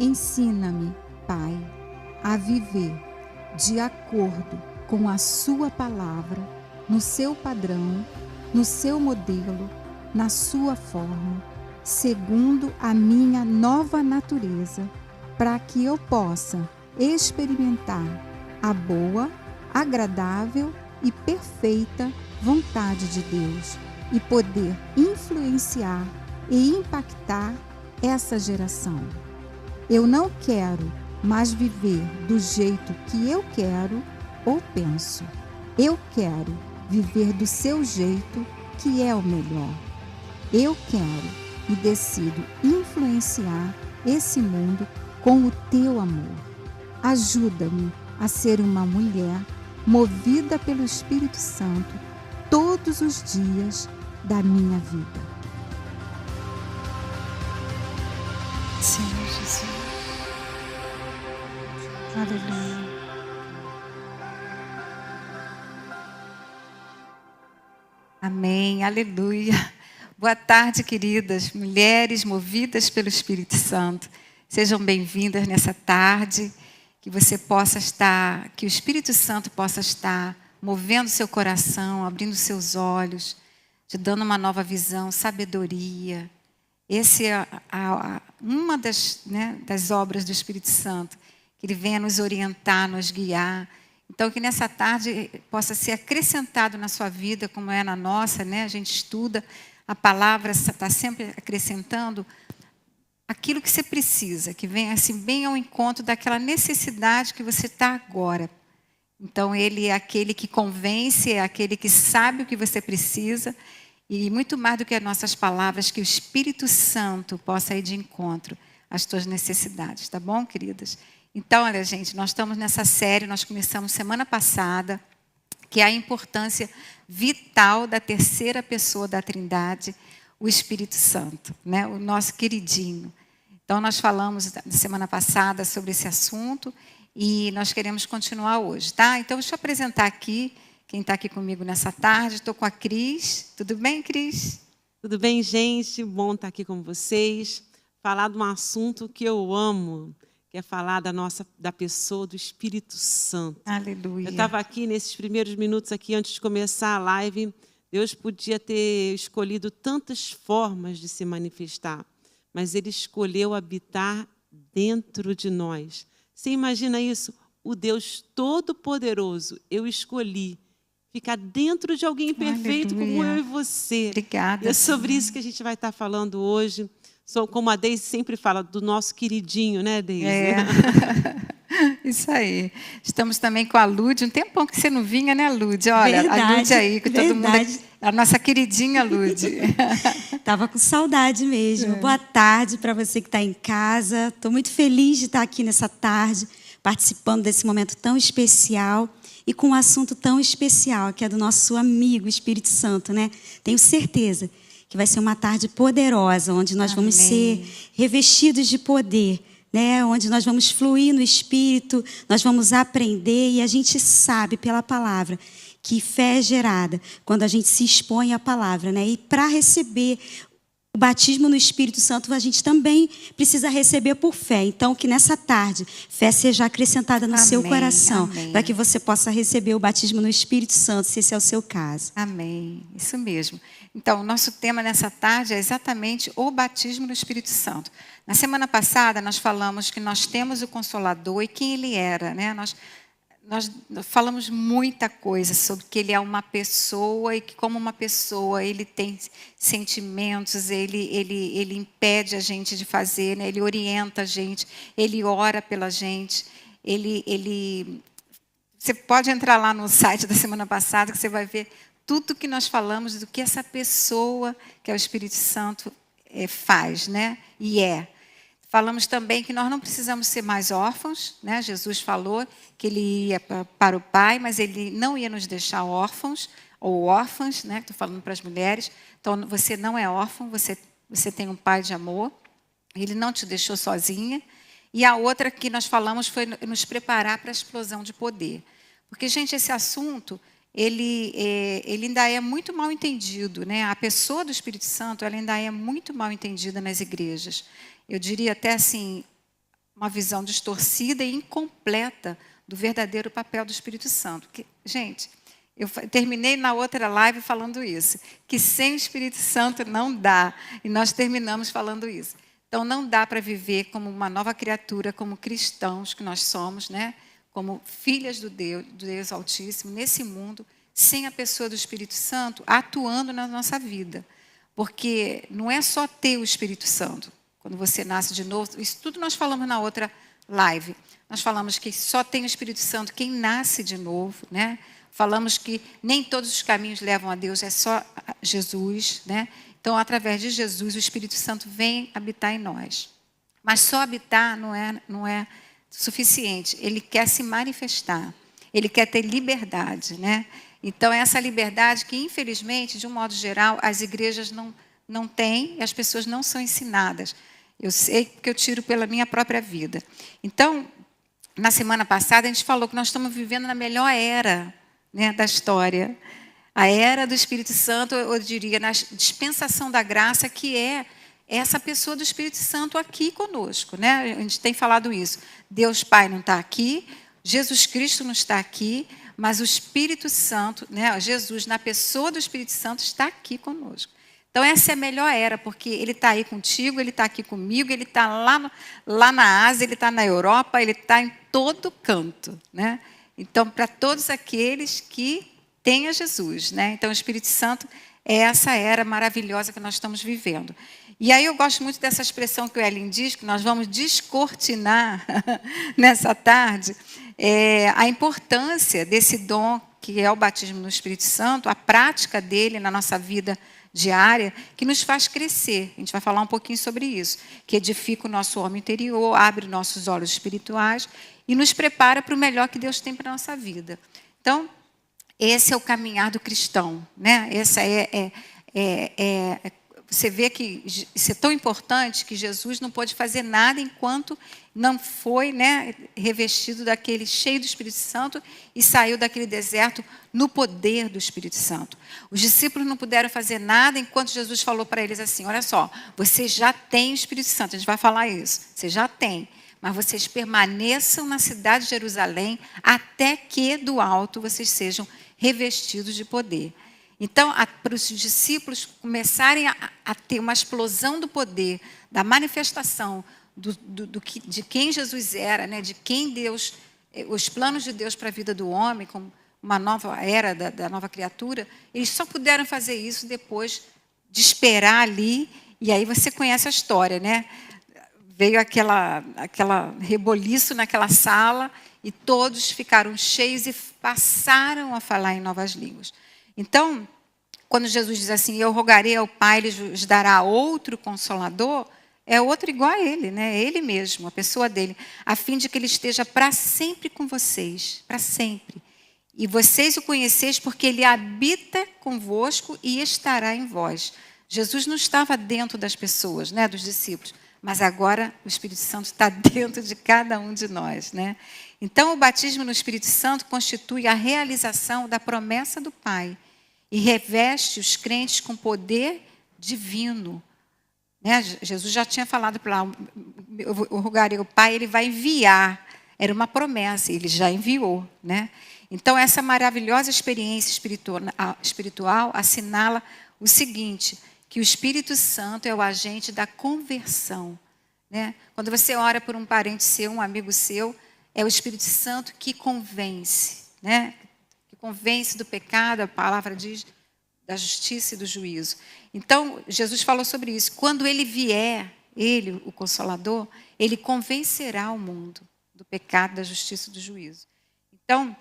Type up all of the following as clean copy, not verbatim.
Ensina-me, Pai, a viver de acordo com a sua palavra, no seu padrão, no seu modelo, na sua forma, segundo a minha nova natureza, para que eu possa experimentar a boa, agradável e perfeita vontade de Deus e poder influenciar e impactar essa geração. Eu não quero mais viver do jeito que eu quero ou penso. Eu quero viver do seu jeito, que é o melhor. Eu quero e decido influenciar esse mundo com o teu amor. Ajuda-me a ser uma mulher movida pelo Espírito Santo todos os dias da minha vida. Senhor Jesus. Aleluia. Amém, aleluia. Boa tarde, queridas mulheres movidas pelo Espírito Santo. Sejam bem-vindas nessa tarde, que você possa estar, que o Espírito Santo possa estar movendo seu coração, abrindo seus olhos, te dando uma nova visão, sabedoria. Essa é uma das obras do Espírito Santo, que Ele venha nos orientar, nos guiar. Então, que nessa tarde possa ser acrescentado na sua vida, como é na nossa, né? A gente estuda, a palavra está sempre acrescentando aquilo que você precisa, que venha assim, bem ao encontro daquela necessidade que você está agora. Então, Ele é aquele que convence, é aquele que sabe o que você precisa, e muito mais do que as nossas palavras, que o Espírito Santo possa ir de encontro às tuas necessidades, tá bom, queridas? Então, olha, gente, nós estamos nessa série, nós começamos semana passada, que é a importância vital da terceira pessoa da Trindade, o Espírito Santo, né? O nosso queridinho. Então, nós falamos na semana passada sobre esse assunto e nós queremos continuar hoje, tá? Então, deixa eu apresentar aqui quem está aqui comigo nessa tarde. Estou com a Cris. Tudo bem, Cris? Tudo bem, gente? Bom estar aqui com vocês. Falar de um assunto que eu amo, que é falar da pessoa do Espírito Santo. Aleluia. Eu estava aqui nesses primeiros minutos aqui antes de começar a live. Deus podia ter escolhido tantas formas de se manifestar, mas Ele escolheu habitar dentro de nós. Você imagina isso? O Deus Todo-Poderoso, eu escolhi ficar dentro de alguém perfeito. Aleluia. Como eu e você. Obrigada. E é sobre isso que a gente vai estar falando hoje. Como a Deise sempre fala, do nosso queridinho, né, Deise? É. Isso aí. Estamos também com a Lude. Um tempão que você não vinha, né, Lude? Olha, verdade, a Lude aí, que todo mundo... A nossa queridinha Lude. Estava com saudade mesmo. Boa tarde para você que está em casa. Estou muito feliz de estar aqui nessa tarde, participando desse momento tão especial e com um assunto tão especial, que é do nosso amigo Espírito Santo, né? Tenho certeza que vai ser uma tarde poderosa, onde nós vamos ser revestidos de poder, né? Onde nós vamos fluir no Espírito, nós vamos aprender, e a gente sabe pela palavra que fé é gerada quando a gente se expõe à palavra, né? E para receber o batismo no Espírito Santo, a gente também precisa receber por fé. Então, que nessa tarde, fé seja acrescentada no seu coração, para que você possa receber o batismo no Espírito Santo, se esse é o seu caso. Amém. Isso mesmo. Então, o nosso tema nessa tarde é exatamente o batismo no Espírito Santo. Na semana passada, nós falamos que nós temos o Consolador e quem Ele era, né? Nós falamos muita coisa sobre que Ele é uma pessoa e que, como uma pessoa, Ele tem sentimentos, ele impede a gente de fazer, né? Ele orienta a gente, Ele ora pela gente, Você pode entrar lá no site da semana passada que você vai ver tudo que nós falamos do que essa pessoa, que é o Espírito Santo, faz, né? E é. Falamos também que nós não precisamos ser mais órfãos, né? Jesus falou que Ele ia para o Pai, mas Ele não ia nos deixar órfãos, ou órfãs, né? Estou falando para as mulheres. Então, você não é órfão, você tem um Pai de amor. Ele não te deixou sozinha. E a outra que nós falamos foi nos preparar para a explosão de poder. Porque, gente, esse assunto, ele ainda é muito mal entendido, né? A pessoa do Espírito Santo, ela ainda é muito mal entendida nas igrejas. Eu diria até assim, uma visão distorcida e incompleta do verdadeiro papel do Espírito Santo. Gente, eu terminei na outra live falando isso, que sem o Espírito Santo não dá, e nós terminamos falando isso. Então, não dá para viver como uma nova criatura, como cristãos que nós somos, né? Como filhas do Deus Altíssimo, nesse mundo, sem a pessoa do Espírito Santo atuando na nossa vida. Porque não é só ter o Espírito Santo, quando você nasce de novo, isso tudo nós falamos na outra live. Nós falamos que só tem o Espírito Santo quem nasce de novo, né? Falamos que nem todos os caminhos levam a Deus, é só Jesus, né? Então, através de Jesus, o Espírito Santo vem habitar em nós. Mas só habitar não é suficiente. Ele quer se manifestar. Ele quer ter liberdade, né? Então, essa liberdade que, infelizmente, de um modo geral, as igrejas não têm e as pessoas não são ensinadas. Eu sei porque eu tiro pela minha própria vida. Então, na semana passada, a gente falou que nós estamos vivendo na melhor era, né, da história. A era do Espírito Santo, eu diria, na dispensação da graça, que é essa pessoa do Espírito Santo aqui conosco, né? A gente tem falado isso. Deus Pai não está aqui, Jesus Cristo não está aqui, mas o Espírito Santo, né, Jesus, na pessoa do Espírito Santo, está aqui conosco. Então, essa é a melhor era, porque Ele está aí contigo, Ele está aqui comigo, Ele está lá na Ásia, Ele está na Europa, Ele está em todo canto, né? Então, para todos aqueles que têm a Jesus, né? Então, o Espírito Santo é essa era maravilhosa que nós estamos vivendo. E aí eu gosto muito dessa expressão que o Ellen diz, que nós vamos descortinar nessa tarde, a importância desse dom que é o batismo no Espírito Santo, a prática dele na nossa vida diária, que nos faz crescer. A gente vai falar um pouquinho sobre isso, que edifica o nosso homem interior, abre nossos olhos espirituais e nos prepara para o melhor que Deus tem para a nossa vida. Então, esse é o caminhar do cristão, né? Essa você vê que isso é tão importante que Jesus não pôde fazer nada enquanto não foi, né, revestido daquele cheio do Espírito Santo e saiu daquele deserto no poder do Espírito Santo. Os discípulos não puderam fazer nada enquanto Jesus falou para eles assim: olha só, vocês já têm o Espírito Santo, a gente vai falar isso, vocês já têm, mas vocês permaneçam na cidade de Jerusalém até que do alto vocês sejam revestidos de poder. Então, para os discípulos começarem a ter uma explosão do poder, da manifestação de quem Jesus era, né, de quem Deus, os planos de Deus para a vida do homem, como uma nova era da nova criatura, eles só puderam fazer isso depois de esperar ali, e aí você conhece a história, né? Veio aquela reboliço naquela sala, e todos ficaram cheios e passaram a falar em novas línguas. Então, quando Jesus diz assim, eu rogarei ao Pai, Ele vos dará outro Consolador, é outro igual a Ele, né? É Ele mesmo, a pessoa dele, a fim de que Ele esteja para sempre com vocês, para sempre. E vocês o conheceis porque Ele habita convosco e estará em vós. Jesus não estava dentro das pessoas, né, dos discípulos, mas agora o Espírito Santo está dentro de cada um de nós, né? Então, o batismo no Espírito Santo constitui a realização da promessa do Pai e reveste os crentes com poder divino. Né? Jesus já tinha falado para lá, eu rogarei ao Pai, Ele vai enviar. Era uma promessa, Ele já enviou. Né? Então, essa maravilhosa experiência espiritual assinala o seguinte, que o Espírito Santo é o agente da conversão. Né? Quando você ora por um parente seu, um amigo seu, é o Espírito Santo que convence, né? Que convence do pecado, a palavra diz, da justiça e do juízo. Então, Jesus falou sobre isso. Quando Ele vier, Ele, o Consolador, Ele convencerá o mundo do pecado, da justiça e do juízo. Então,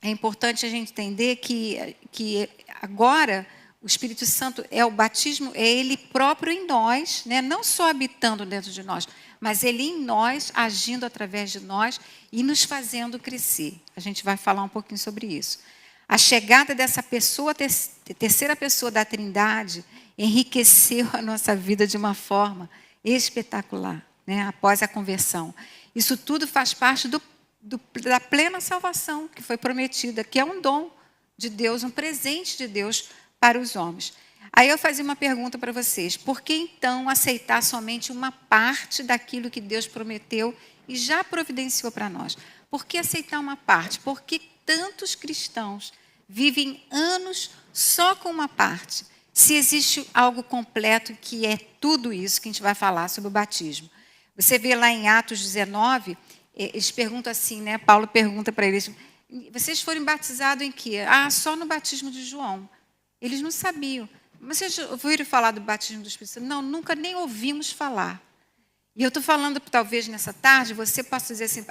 é importante a gente entender que agora o Espírito Santo é o batismo, é Ele próprio em nós, né? Não só habitando dentro de nós, mas Ele em nós, agindo através de nós e nos fazendo crescer. A gente vai falar um pouquinho sobre isso. A chegada dessa pessoa, terceira pessoa da Trindade, enriqueceu a nossa vida de uma forma espetacular, né? Após a conversão. Isso tudo faz parte da plena salvação que foi prometida, que é um dom de Deus, um presente de Deus para os homens. Aí eu fazia uma pergunta para vocês. Por que, então, aceitar somente uma parte daquilo que Deus prometeu e já providenciou para nós. Por que aceitar uma parte? Por que tantos cristãos vivem anos só com uma parte? Se existe algo completo que é tudo isso que a gente vai falar sobre o batismo. Você vê lá em Atos 19, eles perguntam assim, né? Paulo pergunta para eles, vocês foram batizados em quê? Ah, só no batismo de João. Eles não sabiam. Vocês ouviram falar do batismo do Espírito Santo? Não, nunca nem ouvimos falar. E eu estou falando, talvez, nessa tarde, você possa dizer assim,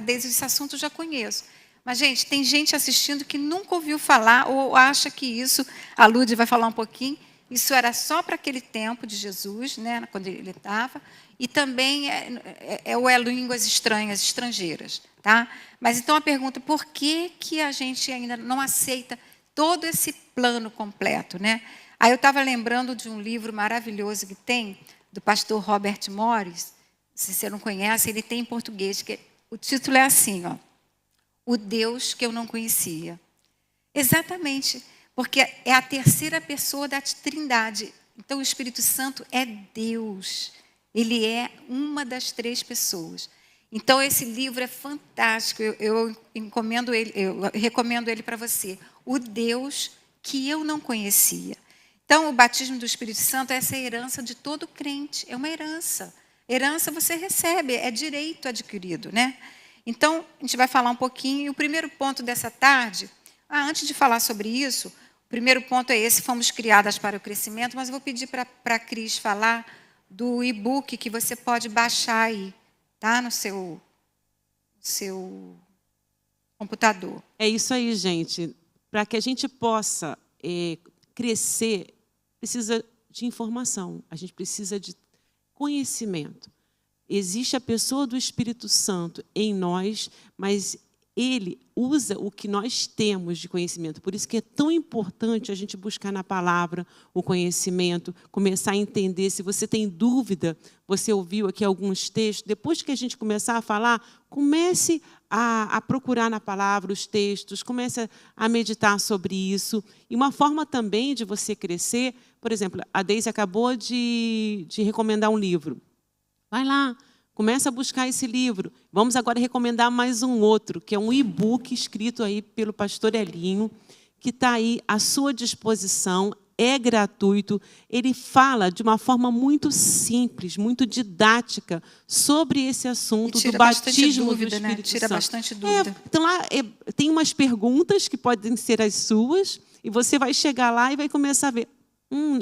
Deise, esse assunto eu já conheço. Mas, gente, tem gente assistindo que nunca ouviu falar ou acha que isso, a Lúdia vai falar um pouquinho, isso era só para aquele tempo de Jesus, né, quando ele estava, e também é línguas estranhas, estrangeiras. Tá? Mas, então, a pergunta, por que a gente ainda não aceita todo esse plano completo? Né? Aí eu estava lembrando de um livro maravilhoso que tem, do pastor Robert Morris, se você não conhece, ele tem em português, que o título é assim, ó, O Deus que eu não conhecia. Exatamente, porque é a terceira pessoa da Trindade. Então, o Espírito Santo é Deus. Ele é uma das três pessoas. Então, esse livro é fantástico. Eu recomendo ele para você. O Deus que eu não conhecia. Então, o batismo do Espírito Santo é essa herança de todo crente. É uma herança. Herança você recebe, é direito adquirido, né? Então, a gente vai falar um pouquinho. E o primeiro ponto dessa tarde, antes de falar sobre isso, o primeiro ponto é esse, fomos criadas para o crescimento, mas eu vou pedir para a Cris falar do e-book que você pode baixar aí, tá? No seu computador. É isso aí, gente. Para que a gente possa crescer, precisa de informação, a gente precisa de conhecimento. Existe a pessoa do Espírito Santo em nós, mas ele usa o que nós temos de conhecimento. Por isso que é tão importante a gente buscar na palavra o conhecimento, começar a entender. Se você tem dúvida, você ouviu aqui alguns textos, depois que a gente começar a falar, comece a procurar na palavra os textos, comece a meditar sobre isso. E uma forma também de você crescer, por exemplo, a Deise acabou de recomendar um livro. Vai lá, começa a buscar esse livro. Vamos agora recomendar mais um outro, que é um e-book escrito aí pelo pastor Elinho, que está aí à sua disposição, é gratuito. Ele fala de uma forma muito simples, muito didática, sobre esse assunto do batismo do Espírito Santo. Tira bastante dúvida. Então, lá tem umas perguntas que podem ser as suas, e você vai chegar lá e vai começar a ver,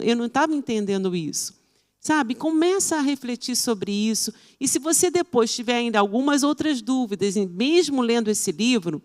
eu não estava entendendo isso. Sabe, começa a refletir sobre isso. E se você depois tiver ainda algumas outras dúvidas, mesmo lendo esse livro,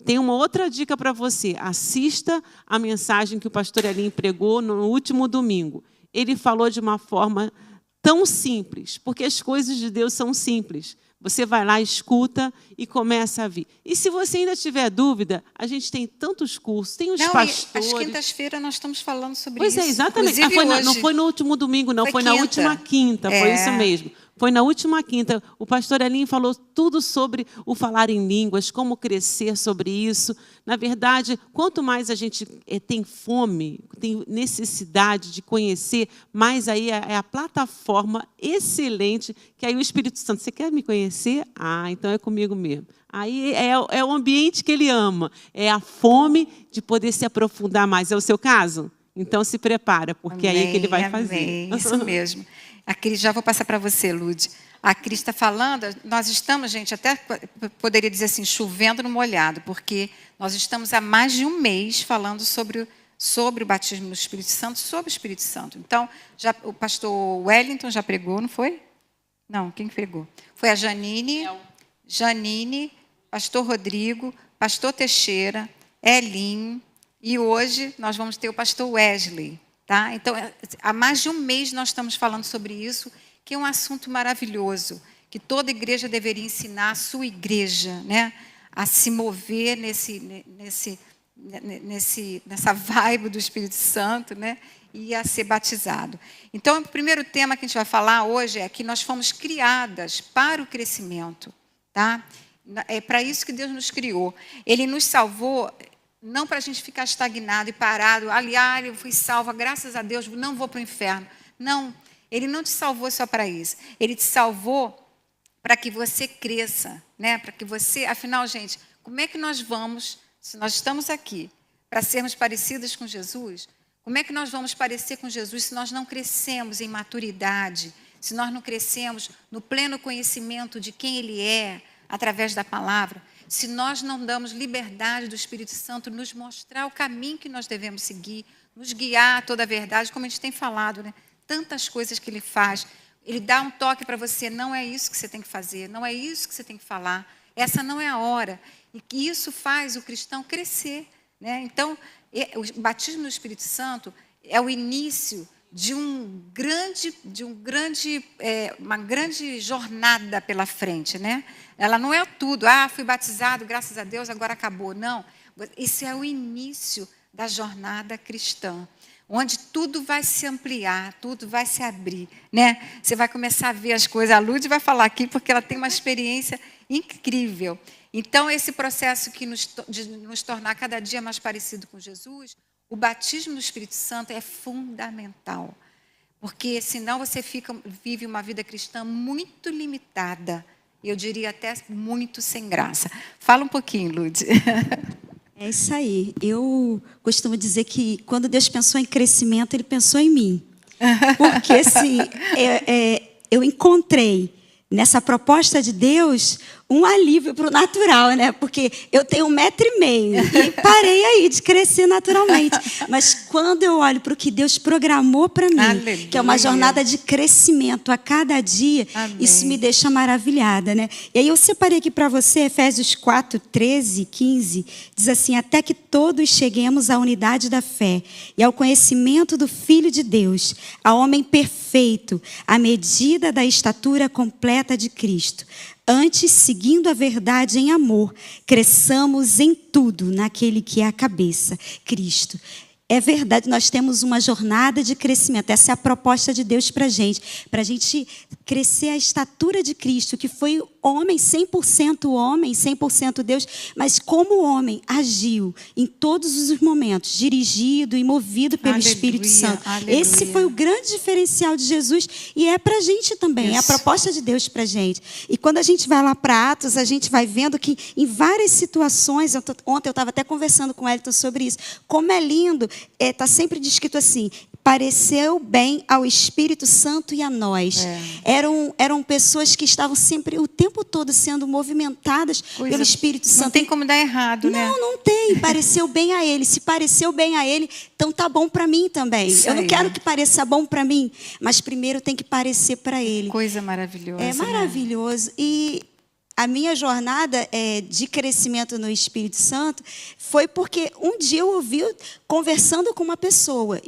tem uma outra dica para você. Assista a mensagem que o pastor Elinho pregou no último domingo. Ele falou de uma forma tão simples, porque as coisas de Deus são simples. Você vai lá, escuta e começa a vir. E se você ainda tiver dúvida, a gente tem tantos cursos, tem os pastores. Às quintas-feiras nós estamos falando sobre isso. Pois é, exatamente. Não foi no último domingo, não. Foi na última quinta, foi isso mesmo. Foi na última quinta. O pastor Elinho falou tudo sobre o falar em línguas, como crescer sobre isso. Na verdade, quanto mais a gente tem fome, tem necessidade de conhecer, mais aí é a plataforma excelente, que aí o Espírito Santo, você quer me conhecer? Então é comigo mesmo. Aí é o ambiente que ele ama, é a fome de poder se aprofundar mais. É o seu caso? Então se prepara, porque é aí que ele vai fazer. Isso mesmo. A Cris, já vou passar para você, Lud. A Cris está falando, nós estamos, gente, até poderia dizer assim, chovendo no molhado, porque nós estamos há mais de um mês falando sobre o batismo no Espírito Santo, sobre o Espírito Santo. Então, o pastor Wellington já pregou, não foi? Não, quem pregou? Foi a Janine, pastor Rodrigo, pastor Teixeira, Elinho, e hoje nós vamos ter o pastor Wesley. Tá? Então, há mais de um mês nós estamos falando sobre isso, que é um assunto maravilhoso, que toda igreja deveria ensinar a sua igreja, né? A se mover nessa vibe do Espírito Santo, né? E a ser batizado. Então, o primeiro tema que a gente vai falar hoje é que nós fomos criadas para o crescimento. Tá? É para isso que Deus nos criou. Ele nos salvou... Não para a gente ficar estagnado e parado. Aliás, eu fui salva, graças a Deus, não vou para o inferno. Não, Ele não te salvou só para isso. Ele te salvou para que você cresça, né? Para que você, afinal, gente, como é que nós vamos, se nós estamos aqui para sermos parecidos com Jesus, como é que nós vamos parecer com Jesus se nós não crescemos em maturidade, se nós não crescemos no pleno conhecimento de quem Ele é, através da palavra, se nós não damos liberdade do Espírito Santo nos mostrar o caminho que nós devemos seguir, nos guiar a toda a verdade, como a gente tem falado, né? Tantas coisas que Ele faz. Ele dá um toque para você, não é isso que você tem que fazer, não é isso que você tem que falar, essa não é a hora. E que isso faz o cristão crescer, né? Então, o batismo no Espírito Santo é o início de uma grande jornada pela frente, né? Ela não é tudo, fui batizado, graças a Deus, agora acabou. Não, isso é o início da jornada cristã, onde tudo vai se ampliar, tudo vai se abrir, né? Você vai começar a ver as coisas. A Lud vai falar aqui porque ela tem uma experiência incrível. Então, esse processo de nos tornar cada dia mais parecido com Jesus, o batismo no Espírito Santo é fundamental. Porque senão você vive uma vida cristã muito limitada. Eu diria até muito sem graça. Fala um pouquinho, Lud. É isso aí. Eu costumo dizer que quando Deus pensou em crescimento, Ele pensou em mim. Porque assim, eu encontrei nessa proposta de Deus um alívio para o natural, né? Porque eu tenho 1,5 metro e parei aí de crescer naturalmente. Mas quando eu olho para o que Deus programou para mim, aleluia, que é uma jornada de crescimento a cada dia, amém, isso me deixa maravilhada, né? E aí eu separei aqui para você Efésios 4, 13, 15, diz assim: até que todos cheguemos à unidade da fé e ao conhecimento do Filho de Deus, ao homem perfeito, à medida da estatura completa de Cristo. Antes, seguindo a verdade em amor, cresçamos em tudo naquele que é a cabeça, Cristo. É verdade, nós temos uma jornada de crescimento. Essa é a proposta de Deus para a gente crescer a estatura de Cristo, que foi homem, 100% Deus, mas como homem agiu em todos os momentos, dirigido e movido pelo aleluia, Espírito Santo. Aleluia. Esse foi o grande diferencial de Jesus e é para a gente também, isso, é a proposta de Deus para a gente. E quando a gente vai lá para Atos, a gente vai vendo que em várias situações, ontem eu estava até conversando com o Elton sobre isso, como é lindo, está sempre descrito assim: pareceu bem ao Espírito Santo e a nós. Eram pessoas que estavam sempre, o tempo todo, sendo movimentadas pelo Espírito Santo. Não tem como dar errado, né? Não tem. Pareceu bem a Ele. Se pareceu bem a Ele, então tá bom para mim também. Isso eu não quero que pareça bom para mim, mas primeiro tem que parecer para Ele. Coisa maravilhosa. É maravilhoso. Né? E a minha jornada de crescimento no Espírito Santo foi porque um dia eu ouvi conversando com uma pessoa.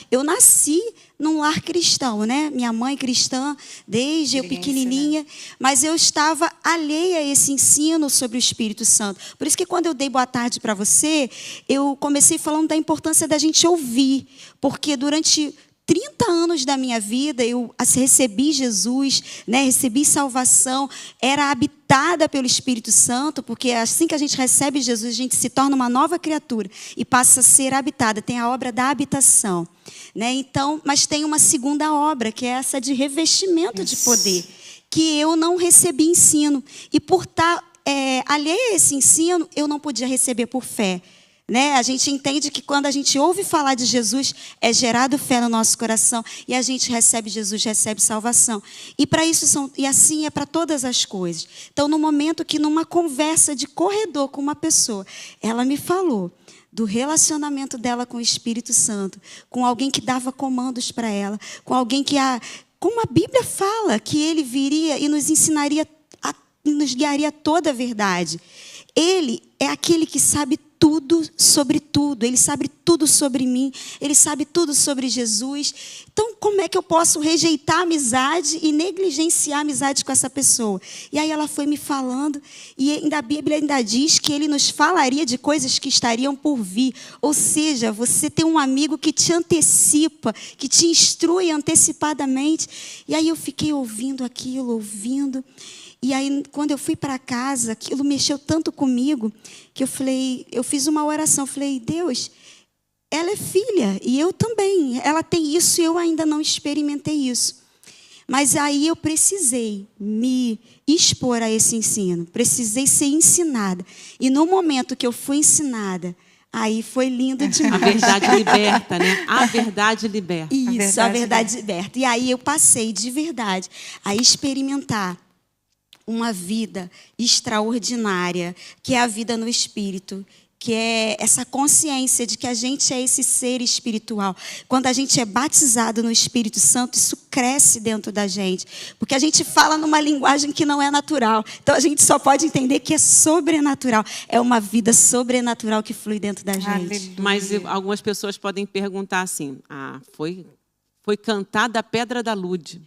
Eu nasci num lar cristão, né? Minha mãe cristã, desde eu pequenininha, né? Mas eu estava alheia a esse ensino sobre o Espírito Santo. Por isso que quando eu dei boa tarde para você, eu comecei falando da importância da gente ouvir, porque durante 30 anos da minha vida, eu recebi Jesus, né? Recebi salvação, era habitada pelo Espírito Santo, porque assim que a gente recebe Jesus, a gente se torna uma nova criatura e passa a ser habitada. Tem a obra da habitação, né? Então, mas tem uma segunda obra, que é essa de revestimento de poder, que eu não recebi ensino. E por estar alheia a esse ensino, eu não podia receber por fé. Né? A gente entende que quando a gente ouve falar de Jesus, é gerado fé no nosso coração e a gente recebe Jesus, recebe salvação. E para isso e assim é para todas as coisas. Então, no momento que numa conversa de corredor com uma pessoa, ela me falou do relacionamento dela com o Espírito Santo, com alguém que dava comandos para ela, com alguém que, como a Bíblia fala, que ele viria e nos ensinaria, nos guiaria toda a verdade. Ele é aquele que sabe tudo sobre tudo. Ele sabe tudo sobre mim. Ele sabe tudo sobre Jesus. Então, como é que eu posso rejeitar a amizade e negligenciar a amizade com essa pessoa? E aí ela foi me falando, e a Bíblia ainda diz que ele nos falaria de coisas que estariam por vir. Ou seja, você tem um amigo que te antecipa, que te instrui antecipadamente. E aí eu fiquei ouvindo aquilo, ouvindo. E aí, quando eu fui para casa, aquilo mexeu tanto comigo, que eu fiz uma oração. Eu falei: Deus, ela é filha, e eu também. Ela tem isso e eu ainda não experimentei isso. Mas aí eu precisei me expor a esse ensino, precisei ser ensinada. E no momento que eu fui ensinada, aí foi lindo demais. A verdade liberta, né? A verdade liberta. Isso, a verdade liberta. E aí eu passei de verdade a experimentar uma vida extraordinária, que é a vida no Espírito, que é essa consciência de que a gente é esse ser espiritual. Quando a gente é batizado no Espírito Santo, isso cresce dentro da gente, porque a gente fala numa linguagem que não é natural. Então a gente só pode entender que é sobrenatural. É uma vida sobrenatural que flui dentro da gente. Aleluia. Mas algumas pessoas podem perguntar assim, foi cantada a Pedra da Lude.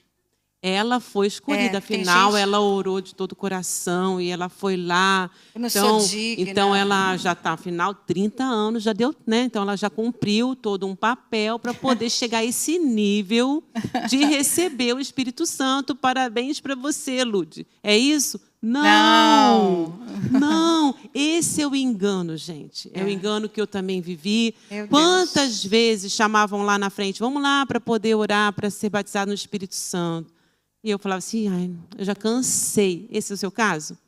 Ela foi escolhida, afinal, ela orou de todo o coração e ela foi lá. Eu não sou digna. Então, ela já está, afinal, 30 anos, já deu, né? Então, ela já cumpriu todo um papel para poder chegar a esse nível de receber o Espírito Santo. Parabéns para você, Lude. É isso? Não. Esse é o engano, gente. É o engano que eu também vivi. Quantas vezes chamavam lá na frente, vamos lá para poder orar, para ser batizado no Espírito Santo. E eu falava assim, eu já cansei. Esse é o seu caso?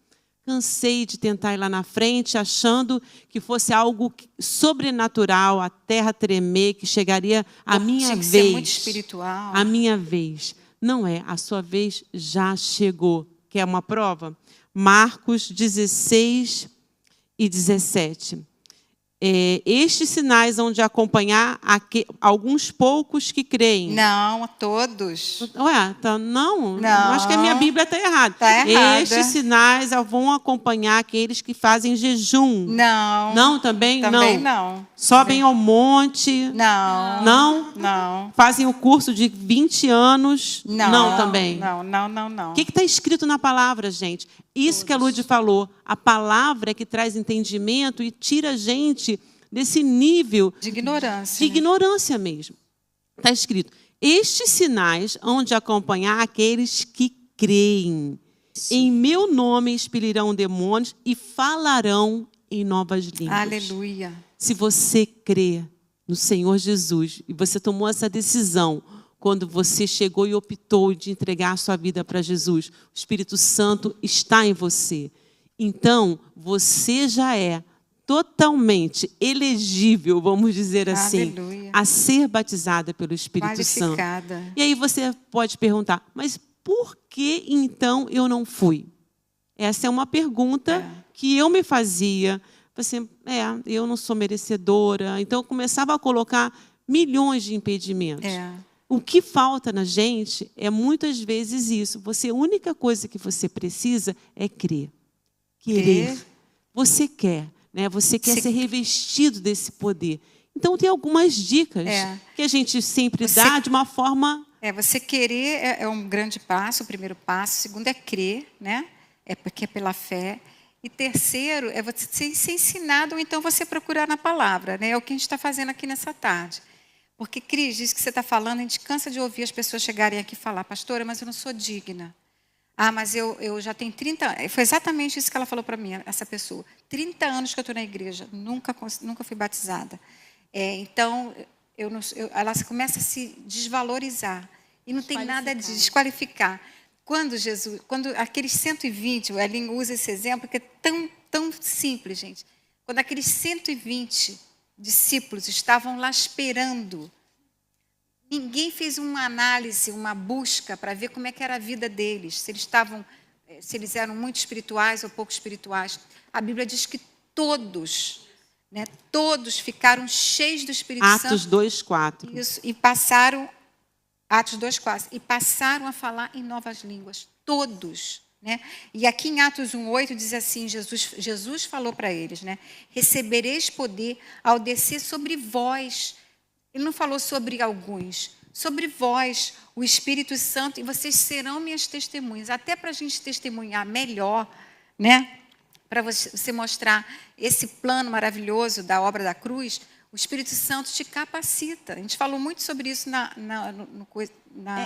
Cansei de tentar ir lá na frente, achando que fosse algo sobrenatural, a terra tremer, que chegaria a minha vez. Ser muito espiritual. A minha vez. Não é, a sua vez já chegou. Quer uma prova? Marcos 16 e 17. Estes sinais hão de acompanhar alguns poucos que creem. Não, a todos. Ué, não. Acho que a minha Bíblia está errada. Está errada. Estes sinais vão acompanhar aqueles que fazem jejum. Não. Não, também não. Também não. Sobem ao monte. Não. Não? Não. Fazem o curso de 20 anos. Não também. Não. O que está escrito na palavra, gente? Isso que a Lude falou. A palavra é que traz entendimento e tira a gente desse nível de ignorância. De ignorância mesmo. Está escrito, estes sinais hão de acompanhar aqueles que creem. Sim. Em meu nome expelirão demônios e falarão em novas línguas. Aleluia. Se você crê no Senhor Jesus e você tomou essa decisão, quando você chegou e optou de entregar a sua vida para Jesus, o Espírito Santo está em você. Então, você já é totalmente elegível, vamos dizer assim, aleluia, a ser batizada pelo Espírito Santo. E aí você pode perguntar, mas por que então eu não fui? Essa é uma pergunta que eu me fazia. Assim, eu não sou merecedora. Então, eu começava a colocar milhões de impedimentos. O que falta na gente é muitas vezes isso. A única coisa que você precisa é crer. Querer. Você quer, né? Você quer ser revestido desse poder. Então, tem algumas dicas que a gente sempre dá de uma forma... Você querer é um grande passo, o primeiro passo. O segundo é crer, né? É porque é pela fé. E terceiro é você ser ensinado, ou então você procurar na palavra, né? É o que a gente está fazendo aqui nessa tarde. Porque, Cris, diz que você está falando, a gente cansa de ouvir as pessoas chegarem aqui e falar, pastora, mas eu não sou digna. Mas eu já tenho 30 anos. Foi exatamente isso que ela falou para mim, essa pessoa. 30 anos que eu estou na igreja, nunca fui batizada. Então, ela começa a se desvalorizar. E não tem nada de desqualificar. Quando aqueles 120, o Elinho usa esse exemplo, que é tão simples, gente. Quando aqueles 120 discípulos estavam lá esperando, ninguém fez uma análise, uma busca para ver como é que era a vida deles, se eles eram muito espirituais ou pouco espirituais. A Bíblia diz que todos ficaram cheios do Espírito Santo. Atos 2:4. Isso, e passaram Atos 2:4 e passaram a falar em novas línguas, todos. Né? E aqui em Atos 1:8 diz assim, Jesus falou para eles, né? Recebereis poder ao descer sobre vós. Ele não falou sobre alguns, sobre vós, o Espírito Santo, e vocês serão minhas testemunhas. Até para a gente testemunhar melhor, né? Para você mostrar esse plano maravilhoso da obra da cruz, o Espírito Santo te capacita. A gente falou muito sobre isso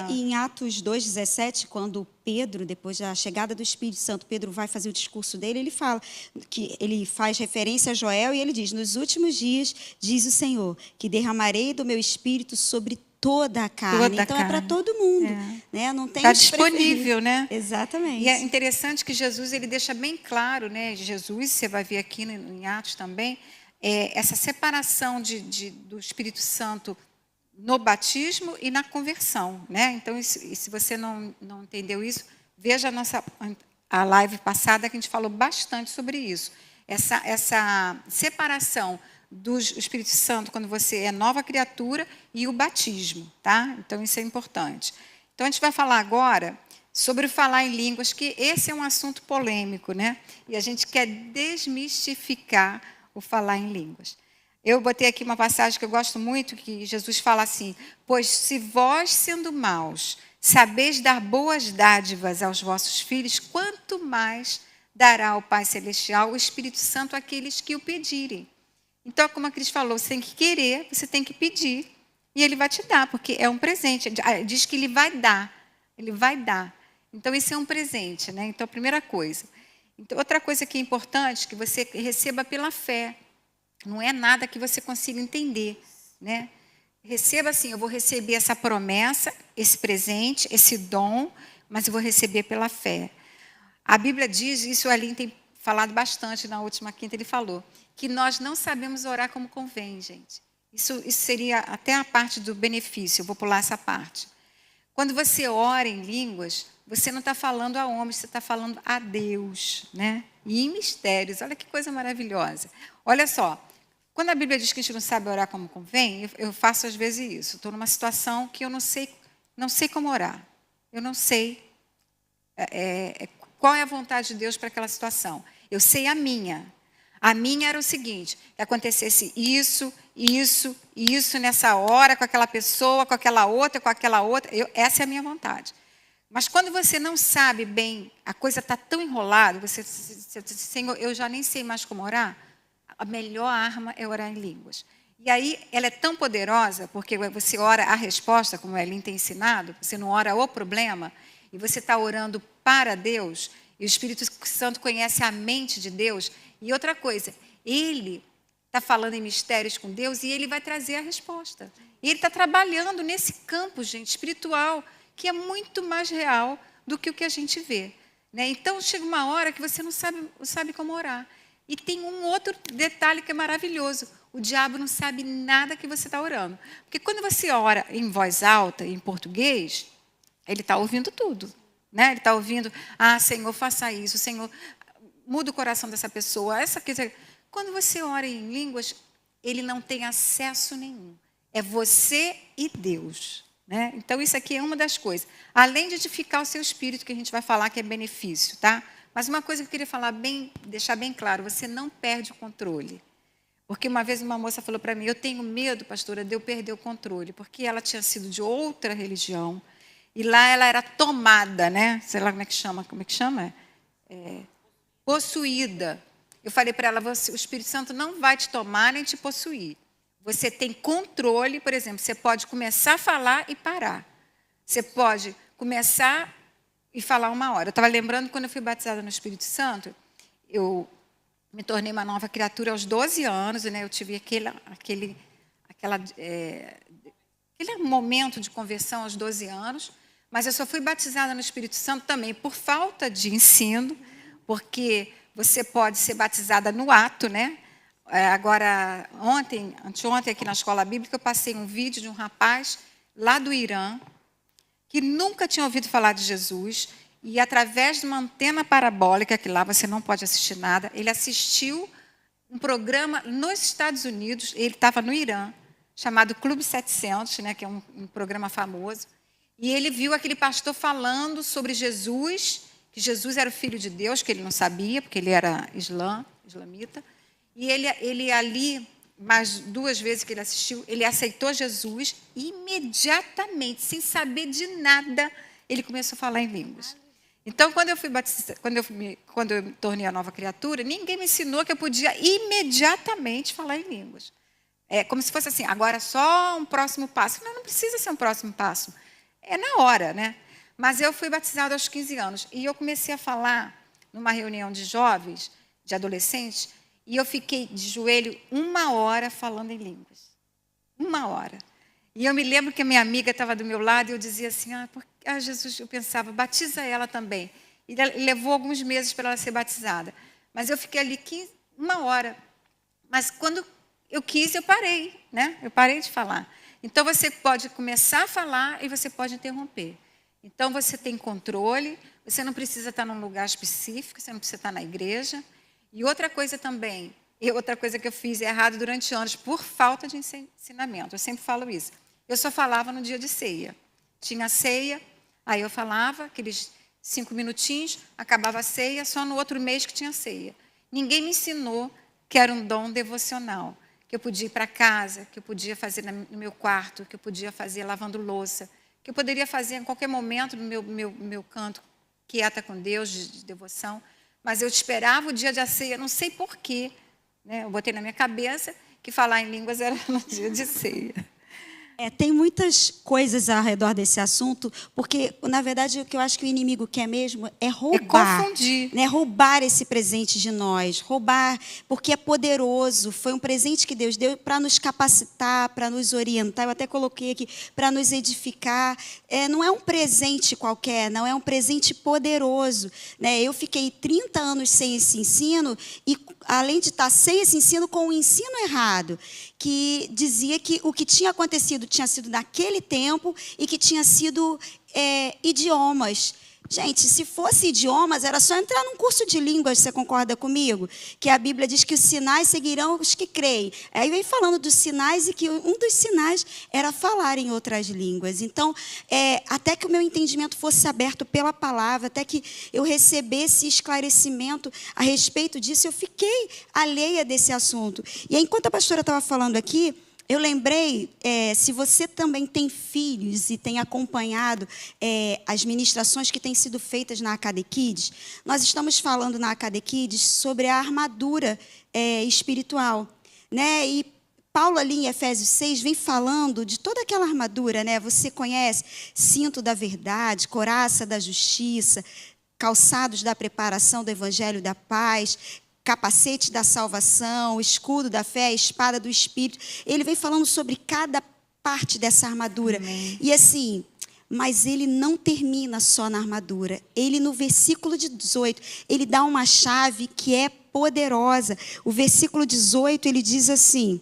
em Atos 2:17, quando Pedro, depois da chegada do Espírito Santo, Pedro vai fazer o discurso dele, ele fala que ele faz referência a Joel e ele diz, nos últimos dias, diz o Senhor, que derramarei do meu Espírito sobre toda a carne. Toda a então carne. é para todo mundo. Né? Não tem Está os disponível, preferidos. né? Exatamente. E é interessante que Jesus ele deixa bem claro, né? Jesus, você vai ver aqui em Atos também, essa separação do Espírito Santo no batismo e na conversão, né? Então, se você não entendeu isso, veja a live passada que a gente falou bastante sobre isso. Essa separação do Espírito Santo quando você é nova criatura e o batismo, tá? Então, isso é importante. Então, a gente vai falar agora sobre o falar em línguas, que esse é um assunto polêmico, né? E a gente quer desmistificar o falar em línguas. Eu botei aqui uma passagem que eu gosto muito, que Jesus fala assim: pois se vós, sendo maus, sabeis dar boas dádivas aos vossos filhos, quanto mais dará o Pai Celestial o Espírito Santo àqueles que o pedirem. Então, como a Cris falou, você tem que querer, você tem que pedir, e Ele vai te dar, porque é um presente. Diz que Ele vai dar. Ele vai dar. Então, isso é um presente, né? Então, a primeira coisa. Então, outra coisa que é importante, que você receba pela fé. Não é nada que você consiga entender, né? Receba assim, eu vou receber essa promessa, esse presente, esse dom, mas eu vou receber pela fé. A Bíblia diz, isso o Aline tem falado bastante, na última quinta ele falou, que nós não sabemos orar como convém, gente. Isso seria até a parte do benefício, eu vou pular essa parte. Quando você ora em línguas, você não está falando a homens, você está falando a Deus, né? E em mistérios, olha que coisa maravilhosa. Olha só, quando a Bíblia diz que a gente não sabe orar como convém, eu faço às vezes isso. Estou numa situação que eu não sei como orar. Eu não sei qual é a vontade de Deus para aquela situação. Eu sei a minha. A minha era o seguinte, que acontecesse isso nessa hora, com aquela pessoa, com aquela outra. Essa é a minha vontade. Mas quando você não sabe bem, a coisa está tão enrolada, você diz, Senhor, eu já nem sei mais como orar, a melhor arma é orar em línguas. E aí ela é tão poderosa, porque você ora a resposta, como a Ellen tem ensinado, você não ora o problema, e você está orando para Deus, e o Espírito Santo conhece a mente de Deus. E outra coisa, ele está falando em mistérios com Deus e ele vai trazer a resposta. E ele está trabalhando nesse campo, gente, espiritual, que é muito mais real do que o que a gente vê. Né? Então, chega uma hora que você não sabe como orar. E tem um outro detalhe que é maravilhoso. O diabo não sabe nada que você está orando. Porque quando você ora em voz alta, em português, ele está ouvindo tudo. Né? Ele está ouvindo, Senhor, faça isso, Senhor, muda o coração dessa pessoa. Quando você ora em línguas, ele não tem acesso nenhum. É você e Deus. Né? Então, isso aqui é uma das coisas. Além de edificar o seu espírito, que a gente vai falar que é benefício, tá? Mas uma coisa que eu queria falar deixar bem claro, você não perde o controle. Porque uma vez uma moça falou para mim, eu tenho medo, pastora, de eu perder o controle, porque ela tinha sido de outra religião, e lá ela era tomada, né? Sei lá como é que chama? Possuída. Eu falei para ela, o Espírito Santo não vai te tomar nem te possuir. Você tem controle, por exemplo, você pode começar a falar e parar. Você pode começar e falar 1 hora. Eu estava lembrando, quando eu fui batizada no Espírito Santo, eu me tornei uma nova criatura aos 12 anos, né? Eu tive aquele momento de conversão aos 12 anos, mas eu só fui batizada no Espírito Santo também por falta de ensino, porque você pode ser batizada no ato, né? Agora, anteontem, aqui na escola bíblica, eu passei um vídeo de um rapaz lá do Irã, que nunca tinha ouvido falar de Jesus, e através de uma antena parabólica, que lá você não pode assistir nada, ele assistiu um programa nos Estados Unidos, ele estava no Irã, chamado Clube 700, né, que é um programa famoso, e ele viu aquele pastor falando sobre Jesus, que Jesus era o Filho de Deus, que ele não sabia, porque ele era islamita, e ele ali, mais 2 vezes que ele assistiu, ele aceitou Jesus e imediatamente, sem saber de nada, ele começou a falar em línguas. Então, quando eu fui batizada, quando eu me tornei a nova criatura, ninguém me ensinou que eu podia imediatamente falar em línguas. É como se fosse assim, agora só um próximo passo. Não precisa ser um próximo passo. É na hora, né? Mas eu fui batizada aos 15 anos e eu comecei a falar numa reunião de jovens, de adolescentes, e eu fiquei de joelho 1 hora falando em línguas. 1 hora. E eu me lembro que a minha amiga estava do meu lado e eu dizia assim, Jesus, eu pensava, batiza ela também. E levou alguns meses para ela ser batizada. Mas eu fiquei ali 1 hora. Mas quando eu quis, eu parei, né? Eu parei de falar. Então, você pode começar a falar e você pode interromper. Então, você tem controle, você não precisa estar num lugar específico, você não precisa estar na igreja. E outra coisa também, outra coisa que eu fiz errado durante anos, por falta de ensinamento, eu sempre falo isso. Eu só falava no dia de ceia. Tinha ceia, aí eu falava, aqueles 5 minutinhos, acabava a ceia, só no outro mês que tinha ceia. Ninguém me ensinou que era um dom devocional, que eu podia ir para casa, que eu podia fazer no meu quarto, que eu podia fazer lavando louça, que eu poderia fazer em qualquer momento no meu canto, quieta com Deus, de devoção. Mas eu esperava o dia da ceia, não sei porquê, né? Eu botei na minha cabeça que falar em línguas era no dia de ceia. Tem muitas coisas ao redor desse assunto, porque, na verdade, o que eu acho que o inimigo quer mesmo é roubar. É confundir. Né? Roubar esse presente de nós. Roubar, porque é poderoso. Foi um presente que Deus deu para nos capacitar, para nos orientar. Eu até coloquei aqui, para nos edificar. Não é um presente qualquer, não é um presente poderoso. Né? Eu fiquei 30 anos sem esse ensino e, além de estar sem esse ensino, com o ensino errado, que dizia que o que tinha acontecido tinha sido naquele tempo e que tinha sido idiomas. Gente, se fosse idiomas, era só entrar num curso de línguas, você concorda comigo? Que a Bíblia diz que os sinais seguirão os que creem. Aí vem falando dos sinais e que um dos sinais era falar em outras línguas. Então, até que o meu entendimento fosse aberto pela palavra, até que eu recebesse esclarecimento a respeito disso, eu fiquei alheia desse assunto. E aí, enquanto a pastora estava falando aqui, eu lembrei, se você também tem filhos e tem acompanhado as ministrações que têm sido feitas na AKD Kids, nós estamos falando na AKD Kids sobre a armadura espiritual. Né? E Paulo, ali em Efésios 6, vem falando de toda aquela armadura. Né? Você conhece cinto da verdade, couraça da justiça, calçados da preparação do evangelho da paz, capacete da salvação, escudo da fé, espada do Espírito. Ele vem falando sobre cada parte dessa armadura. Amém. E assim, mas ele não termina só na armadura. Ele, no versículo 18, ele dá uma chave que é poderosa. O versículo 18, ele diz assim: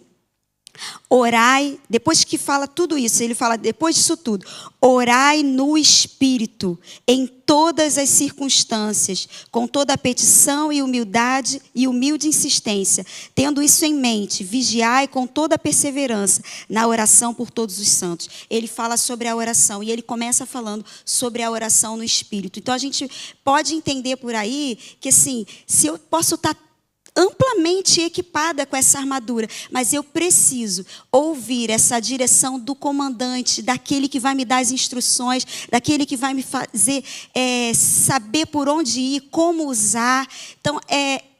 orai, depois que fala tudo isso, ele fala, depois disso tudo, orai no Espírito, em todas as circunstâncias, com toda a petição e humildade e humilde insistência. Tendo isso em mente, vigiai com toda a perseverança na oração por todos os santos. Ele fala sobre a oração e ele começa falando sobre a oração no Espírito. Então, a gente pode entender por aí que, assim, se eu posso estar amplamente equipada com essa armadura, mas eu preciso ouvir essa direção do comandante, daquele que vai me dar as instruções, daquele que vai me fazer saber por onde ir, como usar. Então,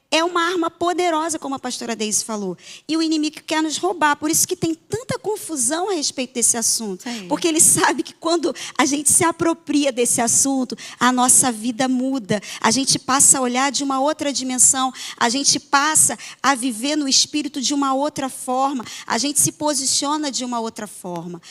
é uma arma poderosa, como a pastora Deise falou. E o inimigo quer nos roubar. Por isso que tem tanta confusão a respeito desse assunto. Sim. Porque ele sabe que quando a gente se apropria desse assunto, a nossa vida muda. A gente passa a olhar de uma outra dimensão. A gente passa a viver no Espírito de uma outra forma. A gente se posiciona de uma outra forma.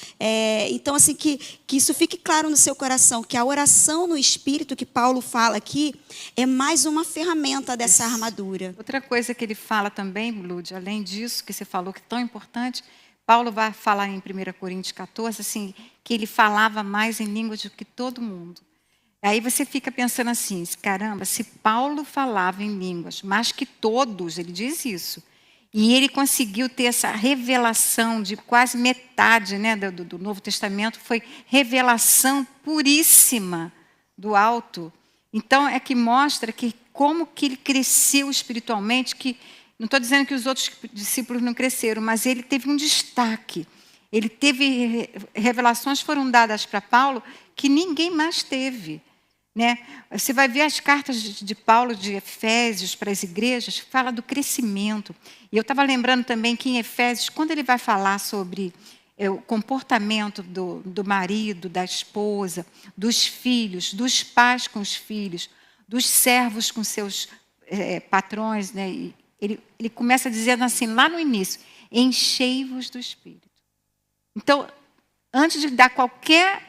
Então, assim, que isso fique claro no seu coração, que a oração no Espírito que Paulo fala aqui é mais uma ferramenta dessa armadura. Outra coisa que ele fala também, Lud, além disso que você falou que é tão importante, Paulo vai falar em 1 Coríntios 14, assim, que ele falava mais em línguas do que todo mundo. Aí você fica pensando assim, caramba, se Paulo falava em línguas mais que todos, ele diz isso, e ele conseguiu ter essa revelação de quase metade, né, do Novo Testamento, foi revelação puríssima do alto. Então, é que mostra que como que ele cresceu espiritualmente, que não estou dizendo que os outros discípulos não cresceram, mas ele teve um destaque. Ele teve revelações foram dadas para Paulo que ninguém mais teve. Né? Você vai ver as cartas de Paulo, de Efésios, para as igrejas, fala do crescimento. E eu estava lembrando também que em Efésios, quando ele vai falar sobre o comportamento do marido, da esposa, dos filhos, dos pais com os filhos, dos servos com seus patrões, né? E ele começa dizendo assim, lá no início, enchei-vos do Espírito. Então, antes de dar qualquer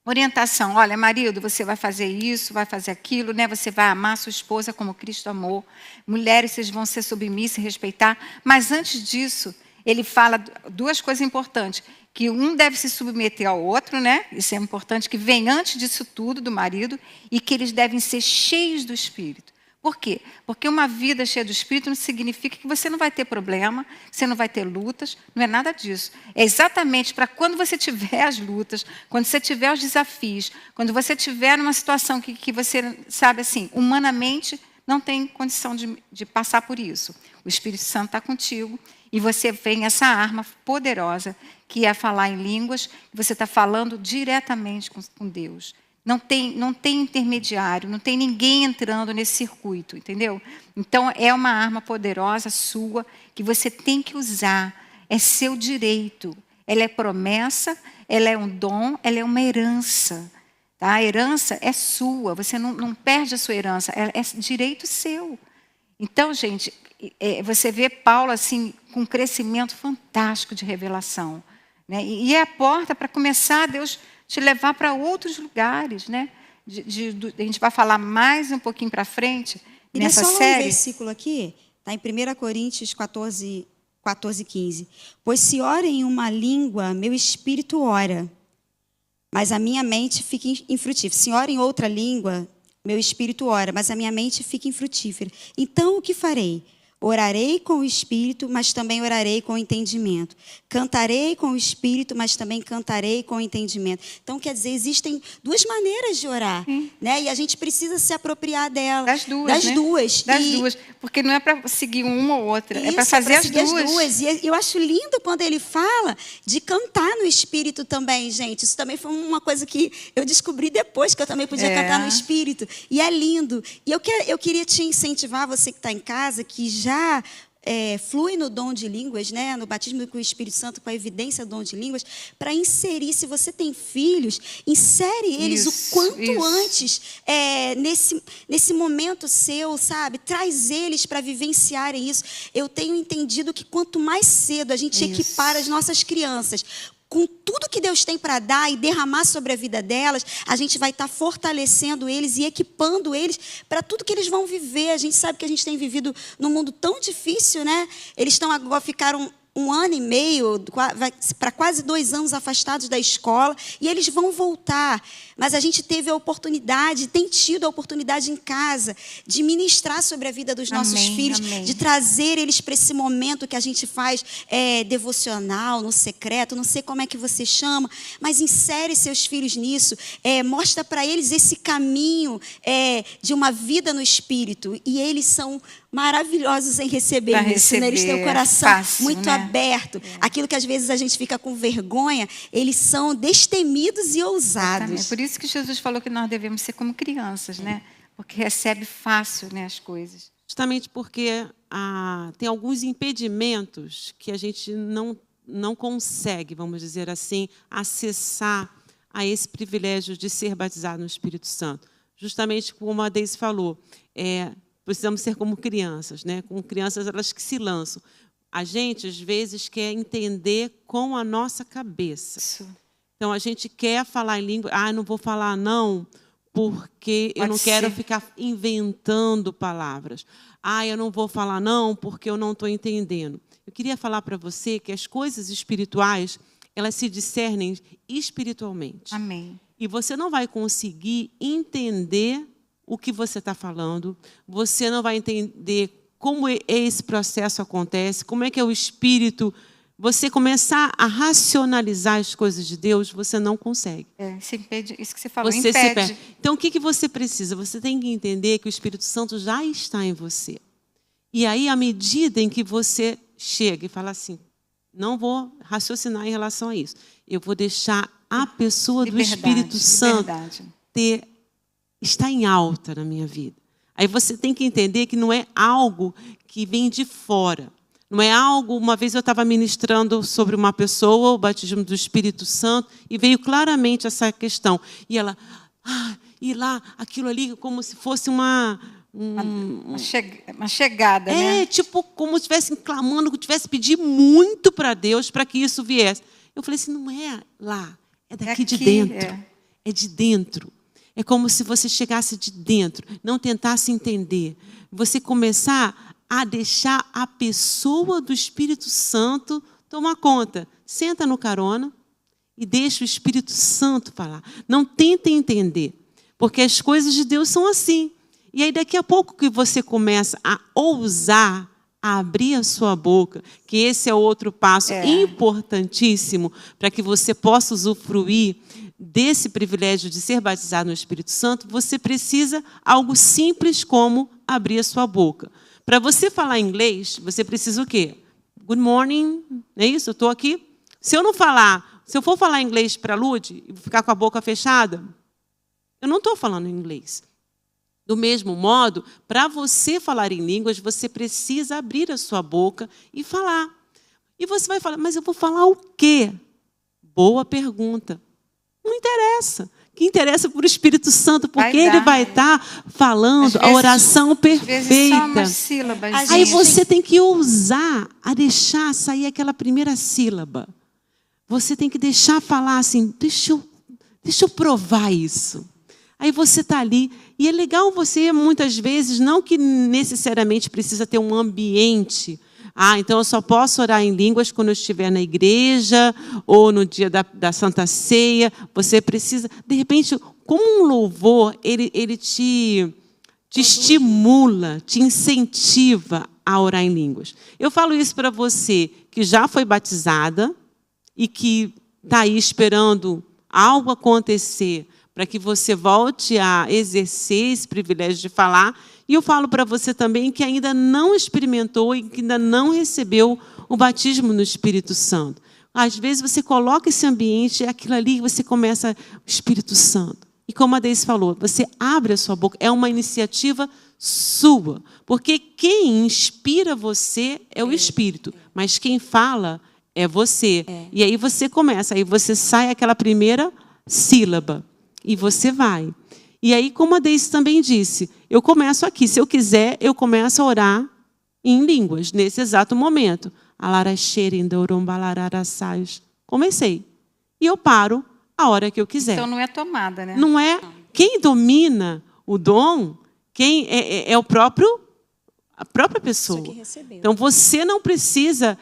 orientação, olha, marido, você vai fazer isso, vai fazer aquilo, né? Você vai amar sua esposa como Cristo amou. Mulheres, vocês vão ser submissas e respeitar. Mas antes disso, ele fala duas coisas importantes, que um deve se submeter ao outro, né? Isso é importante, que vem antes disso tudo do marido, e que eles devem ser cheios do Espírito. Por quê? Porque uma vida cheia do Espírito não significa que você não vai ter problema, você não vai ter lutas, não é nada disso. É exatamente para quando você tiver as lutas, quando você tiver os desafios, quando você tiver numa situação que você, sabe assim, humanamente não tem condição de passar por isso. O Espírito Santo está contigo e você tem essa arma poderosa, que é falar em línguas, você está falando diretamente com Deus. Não tem intermediário, não tem ninguém entrando nesse circuito, entendeu? Então, é uma arma poderosa sua que você tem que usar. É seu direito. Ela é promessa, ela é um dom, ela é uma herança. Tá? A herança é sua, você não perde a sua herança, é direito seu. Então, gente, você vê Paulo assim, com um crescimento fantástico de revelação. Né? E é a porta para começar Deus te levar para outros lugares, né? A gente vai falar mais um pouquinho para frente nessa série. Só um versículo aqui, está em 1 Coríntios 14, 15. Pois se ora em uma língua, meu espírito ora, mas a minha mente fica infrutífera. Se ora em outra língua, meu espírito ora, mas a minha mente fica infrutífera. Então, o que farei? Orarei com o Espírito, mas também orarei com o entendimento. Cantarei com o Espírito, mas também cantarei com o entendimento. Então, quer dizer, existem duas maneiras de orar, né? E a gente precisa se apropriar delas. Das duas, Das né? duas. Das duas. Porque não é para seguir uma ou outra, é para fazer as duas. E eu acho lindo quando ele fala de cantar no Espírito também, gente. Isso também foi uma coisa que eu descobri depois, que eu também podia cantar no Espírito. E é lindo. E eu queria te incentivar, você que está em casa, que já flui no dom de línguas, né? No batismo com o Espírito Santo, com a evidência do dom de línguas, para inserir, se você tem filhos, insere eles o quanto antes nesse momento seu, sabe? Traz eles para vivenciarem isso. Eu tenho entendido que quanto mais cedo a gente equipar as nossas crianças com tudo que Deus tem para dar e derramar sobre a vida delas, a gente vai estar fortalecendo eles e equipando eles para tudo que eles vão viver. A gente sabe que a gente tem vivido num mundo tão difícil, né? Eles ficaram 1 ano e meio, para quase 2 anos afastados da escola, e eles vão voltar. Mas a gente teve a oportunidade, tem tido a oportunidade em casa, de ministrar sobre a vida dos nossos filhos, de trazer eles para esse momento que a gente faz devocional, no secreto, não sei como é que você chama, mas insere seus filhos nisso, mostra para eles esse caminho de uma vida no Espírito, e eles são maravilhosos em receber isso, né? Eles têm o coração muito aberto. Aquilo que às vezes a gente fica com vergonha, eles são destemidos e ousados. Exatamente. Por isso que Jesus falou que nós devemos ser como crianças, né? Porque recebe fácil, né, as coisas. Justamente porque tem alguns impedimentos que a gente não consegue, vamos dizer assim, acessar a esse privilégio de ser batizado no Espírito Santo. Justamente como a Deise falou, precisamos ser como crianças, né? Como crianças, elas que se lançam. A gente, às vezes, quer entender com a nossa cabeça. Isso. Então, a gente quer falar em língua. Não vou falar não, porque eu não quero ficar inventando palavras. Eu não vou falar não, porque eu não estou entendendo. Eu queria falar para você que as coisas espirituais, elas se discernem espiritualmente. Amém. E você não vai conseguir entender o que você está falando, você não vai entender como esse processo acontece, como é que é o Espírito. Você começar a racionalizar as coisas de Deus, você não consegue. Se impede, isso que você falou, você impede. Se perde. Então, o que você precisa? Você tem que entender que o Espírito Santo já está em você. E aí, à medida em que você chega e fala assim, não vou raciocinar em relação a isso, eu vou deixar a pessoa do Espírito Santo estar em alta na minha vida. Aí você tem que entender que não é algo que vem de fora. Não é algo... Uma vez eu estava ministrando sobre uma pessoa, o batismo do Espírito Santo, e veio claramente essa questão. E ela... e lá, aquilo ali, como se fosse uma chegada, né? Tipo, como se estivesse clamando, que tivesse pedido muito para Deus para que isso viesse. Eu falei assim, não é lá. É daqui de dentro. É de dentro. É como se você chegasse de dentro, não tentasse entender. Você começar a deixar a pessoa do Espírito Santo tomar conta. Senta no carona e deixa o Espírito Santo falar. Não tenta entender, porque as coisas de Deus são assim. E aí, daqui a pouco que você começa a ousar, a abrir a sua boca, que esse é outro passo importantíssimo para que você possa usufruir desse privilégio de ser batizado no Espírito Santo, você precisa algo simples como abrir a sua boca. Para você falar inglês, você precisa o quê? Good morning, é isso? Eu estou aqui. Se eu for falar inglês para a Lud e ficar com a boca fechada, eu não estou falando inglês. Do mesmo modo, para você falar em línguas, você precisa abrir a sua boca e falar. E você vai falar, mas eu vou falar o quê? Boa pergunta. Não interessa. O que interessa é para o Espírito Santo, porque ele vai estar falando a oração perfeita. Só umas sílabas. Aí você tem que ousar a deixar sair aquela primeira sílaba. Você tem que deixar falar assim, deixa eu provar isso. Aí você está ali. E é legal você, muitas vezes, não que necessariamente precisa ter um ambiente. Então eu só posso orar em línguas quando eu estiver na igreja ou no dia da Santa Ceia. Você precisa, de repente, como um louvor, ele te estimula, te incentiva a orar em línguas. Eu falo isso para você que já foi batizada e que está aí esperando algo acontecer para que você volte a exercer esse privilégio de falar. E eu falo para você também que ainda não experimentou e que ainda não recebeu o batismo no Espírito Santo. Às vezes você coloca esse ambiente, é aquilo ali, você começa o Espírito Santo. E como a Deise falou, você abre a sua boca, é uma iniciativa sua. Porque quem inspira você é o Espírito, mas quem fala é você. E aí você começa, aí você sai aquela primeira sílaba. E você vai. E aí, como a Deise também disse, eu começo aqui. Se eu quiser, eu começo a orar em línguas, nesse exato momento. Comecei. E eu paro a hora que eu quiser. Então não é tomada, né? Não é. Quem domina o dom, quem é a própria pessoa. Então você não precisa,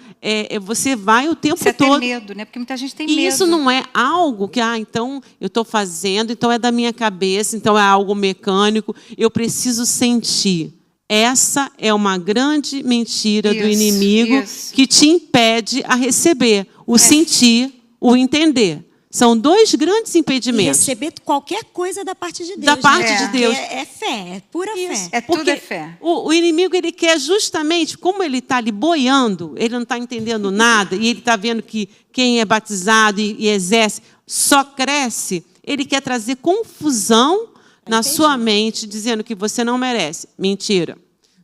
você vai o tempo Você todo. Tem medo, né? Porque muita gente tem E medo. isso não é algo que, então eu estou fazendo, então é da minha cabeça, então é algo mecânico. Eu preciso sentir. Essa é uma grande mentira do inimigo que te impede a receber o sentir, o entender. São dois grandes impedimentos. E receber qualquer coisa da parte de Deus. Da parte de Deus. É fé, é pura fé. Tudo é fé. O inimigo, ele quer justamente, como ele está ali boiando, ele não está entendendo nada, e ele está vendo que quem é batizado e exerce só cresce, ele quer trazer confusão na sua mente, dizendo que você não merece. Mentira.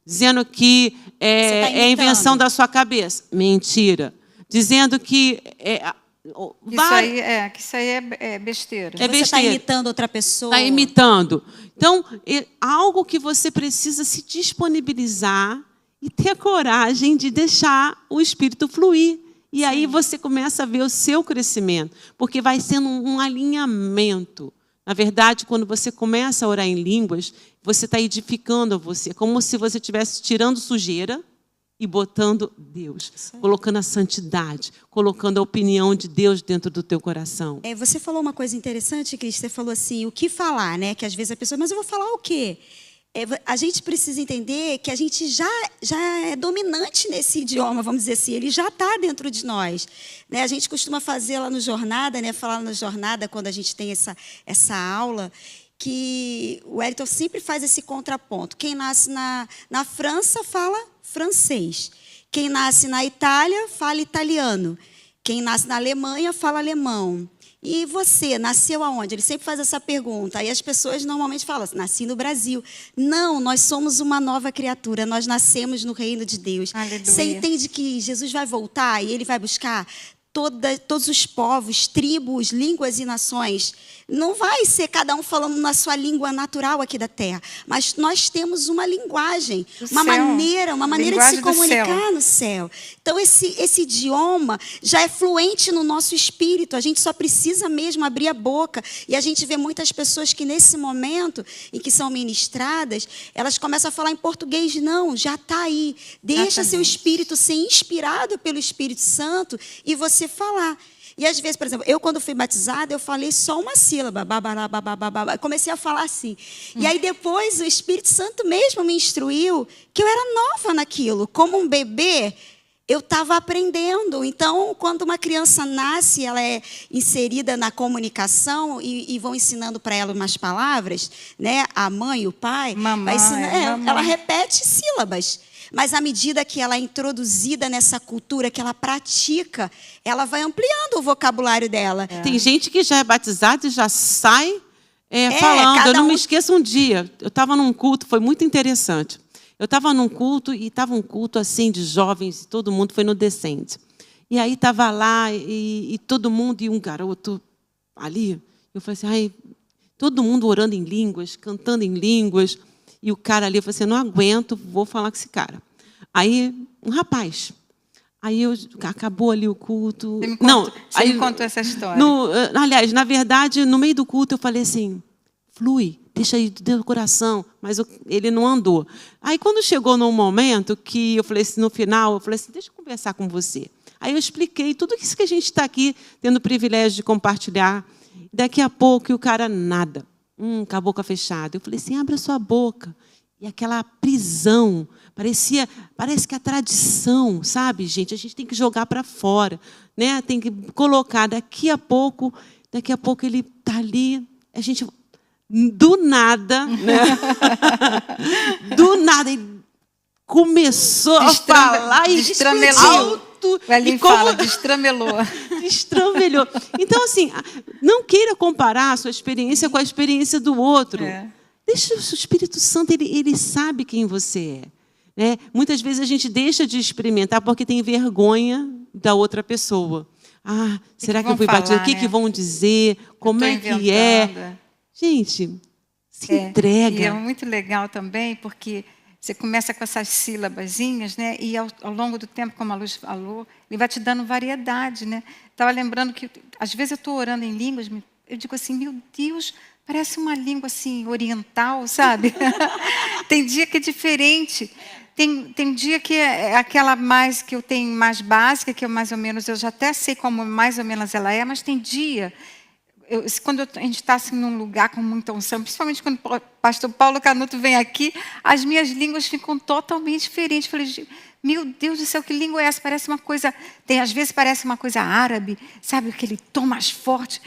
Dizendo que é invenção da sua cabeça. Mentira. Dizendo que... Isso aí é besteira. Você está imitando outra pessoa. Está imitando. Então, algo que você precisa se disponibilizar e ter a coragem de deixar o Espírito fluir. E aí você começa a ver o seu crescimento, porque vai sendo um alinhamento. Na verdade, quando você começa a orar em línguas, você está edificando a você. É como se você estivesse tirando sujeira e botando Deus, colocando a santidade, colocando a opinião de Deus dentro do teu coração. Você falou uma coisa interessante, Cris. Você falou assim, o que falar, né? Que às vezes a pessoa, mas eu vou falar o quê? A gente precisa entender que a gente já é dominante nesse idioma, vamos dizer assim. Ele já está dentro de nós. Né? A gente costuma fazer lá no Jornada, né? Falar na Jornada, quando a gente tem essa aula, que o Wellington sempre faz esse contraponto. Quem nasce na França fala francês. Quem nasce na Itália fala italiano. Quem nasce na Alemanha fala alemão. E você, nasceu aonde? Ele sempre faz essa pergunta. Aí as pessoas normalmente falam, nasci no Brasil. Não, nós somos uma nova criatura. Nós nascemos no reino de Deus. Aleluia. Você entende que Jesus vai voltar e Ele vai buscar todos os povos, tribos, línguas e nações. Não vai ser cada um falando na sua língua natural aqui da terra, mas nós temos uma linguagem, uma maneira de se comunicar no céu. Então, esse idioma já é fluente no nosso espírito, a gente só precisa mesmo abrir a boca. E a gente vê muitas pessoas que, nesse momento em que são ministradas, elas começam a falar em português. Não, já está aí. Deixa seu espírito ser inspirado pelo Espírito Santo e você falar. E às vezes, por exemplo, eu quando fui batizada, eu falei só uma sílaba, babará, babá, comecei a falar assim. E aí depois o Espírito Santo mesmo me instruiu que eu era nova naquilo. Como um bebê, eu estava aprendendo. Então, quando uma criança nasce, ela é inserida na comunicação e vão ensinando para ela umas palavras, né? A mãe, o pai, vai ensinando, ela repete sílabas. Mas à medida que ela é introduzida nessa cultura, que ela pratica, ela vai ampliando o vocabulário dela. Tem gente que já é batizada e já sai falando. Eu não me esqueço um dia, eu estava num culto, foi muito interessante. Eu estava num culto, e estava um culto assim de jovens, todo mundo foi no Descende. E aí estava lá, e todo mundo, e um garoto ali. Eu falei assim, ai, todo mundo orando em línguas, cantando em línguas. E o cara ali, eu falei assim, não aguento, vou falar com esse cara. Aí, um rapaz. Aí acabou ali o culto. Você me contou essa história. Aliás, na verdade, no meio do culto, eu falei assim, flui, deixa aí do coração. Mas ele não andou. Aí, quando chegou num momento que eu falei assim, no final, eu falei assim, deixa eu conversar com você. Aí eu expliquei tudo isso que a gente está aqui, tendo o privilégio de compartilhar. Daqui a pouco, o cara, nada. Com a boca fechada. Eu falei assim, abre a sua boca. E aquela prisão, parece que a tradição, sabe, gente? A gente tem que jogar para fora, né? Tem que colocar. Daqui a pouco ele está ali, a gente, do nada, né? Do nada, ele começou a falar e destramelou. Ali fala, destramelou. Destramelhou. Então, assim, não queira comparar a sua experiência com a experiência do outro. Deixa o Espírito Santo, ele sabe quem você é. Né? Muitas vezes a gente deixa de experimentar porque tem vergonha da outra pessoa. Ah, será que eu fui batizada? O que vão dizer? Como é que é? Gente, se entrega. E é muito legal também, porque você começa com essas sílabazinhas, né? E ao longo do tempo, como a Luz falou, ele vai te dando variedade, né? Estava lembrando que, às vezes, eu estou orando em línguas, eu digo assim, meu Deus, parece uma língua assim, oriental, sabe? Tem dia que é diferente. Tem dia que é aquela mais que eu tenho mais básica, que eu mais ou menos, eu já até sei como mais ou menos ela é, mas tem dia... quando a gente está assim, num lugar com muita unção, principalmente quando o pastor Paulo Canuto vem aqui, as minhas línguas ficam totalmente diferentes. Eu falei, meu Deus do céu, que língua é essa? Parece uma coisa... às vezes parece uma coisa árabe, sabe? Aquele tom mais forte.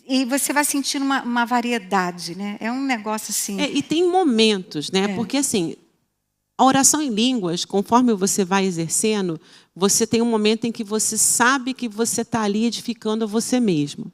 E você vai sentindo uma variedade, né? É um negócio assim... e tem momentos, né? Porque assim, a oração em línguas, conforme você vai exercendo, você tem um momento em que você sabe que você está ali edificando você mesmo.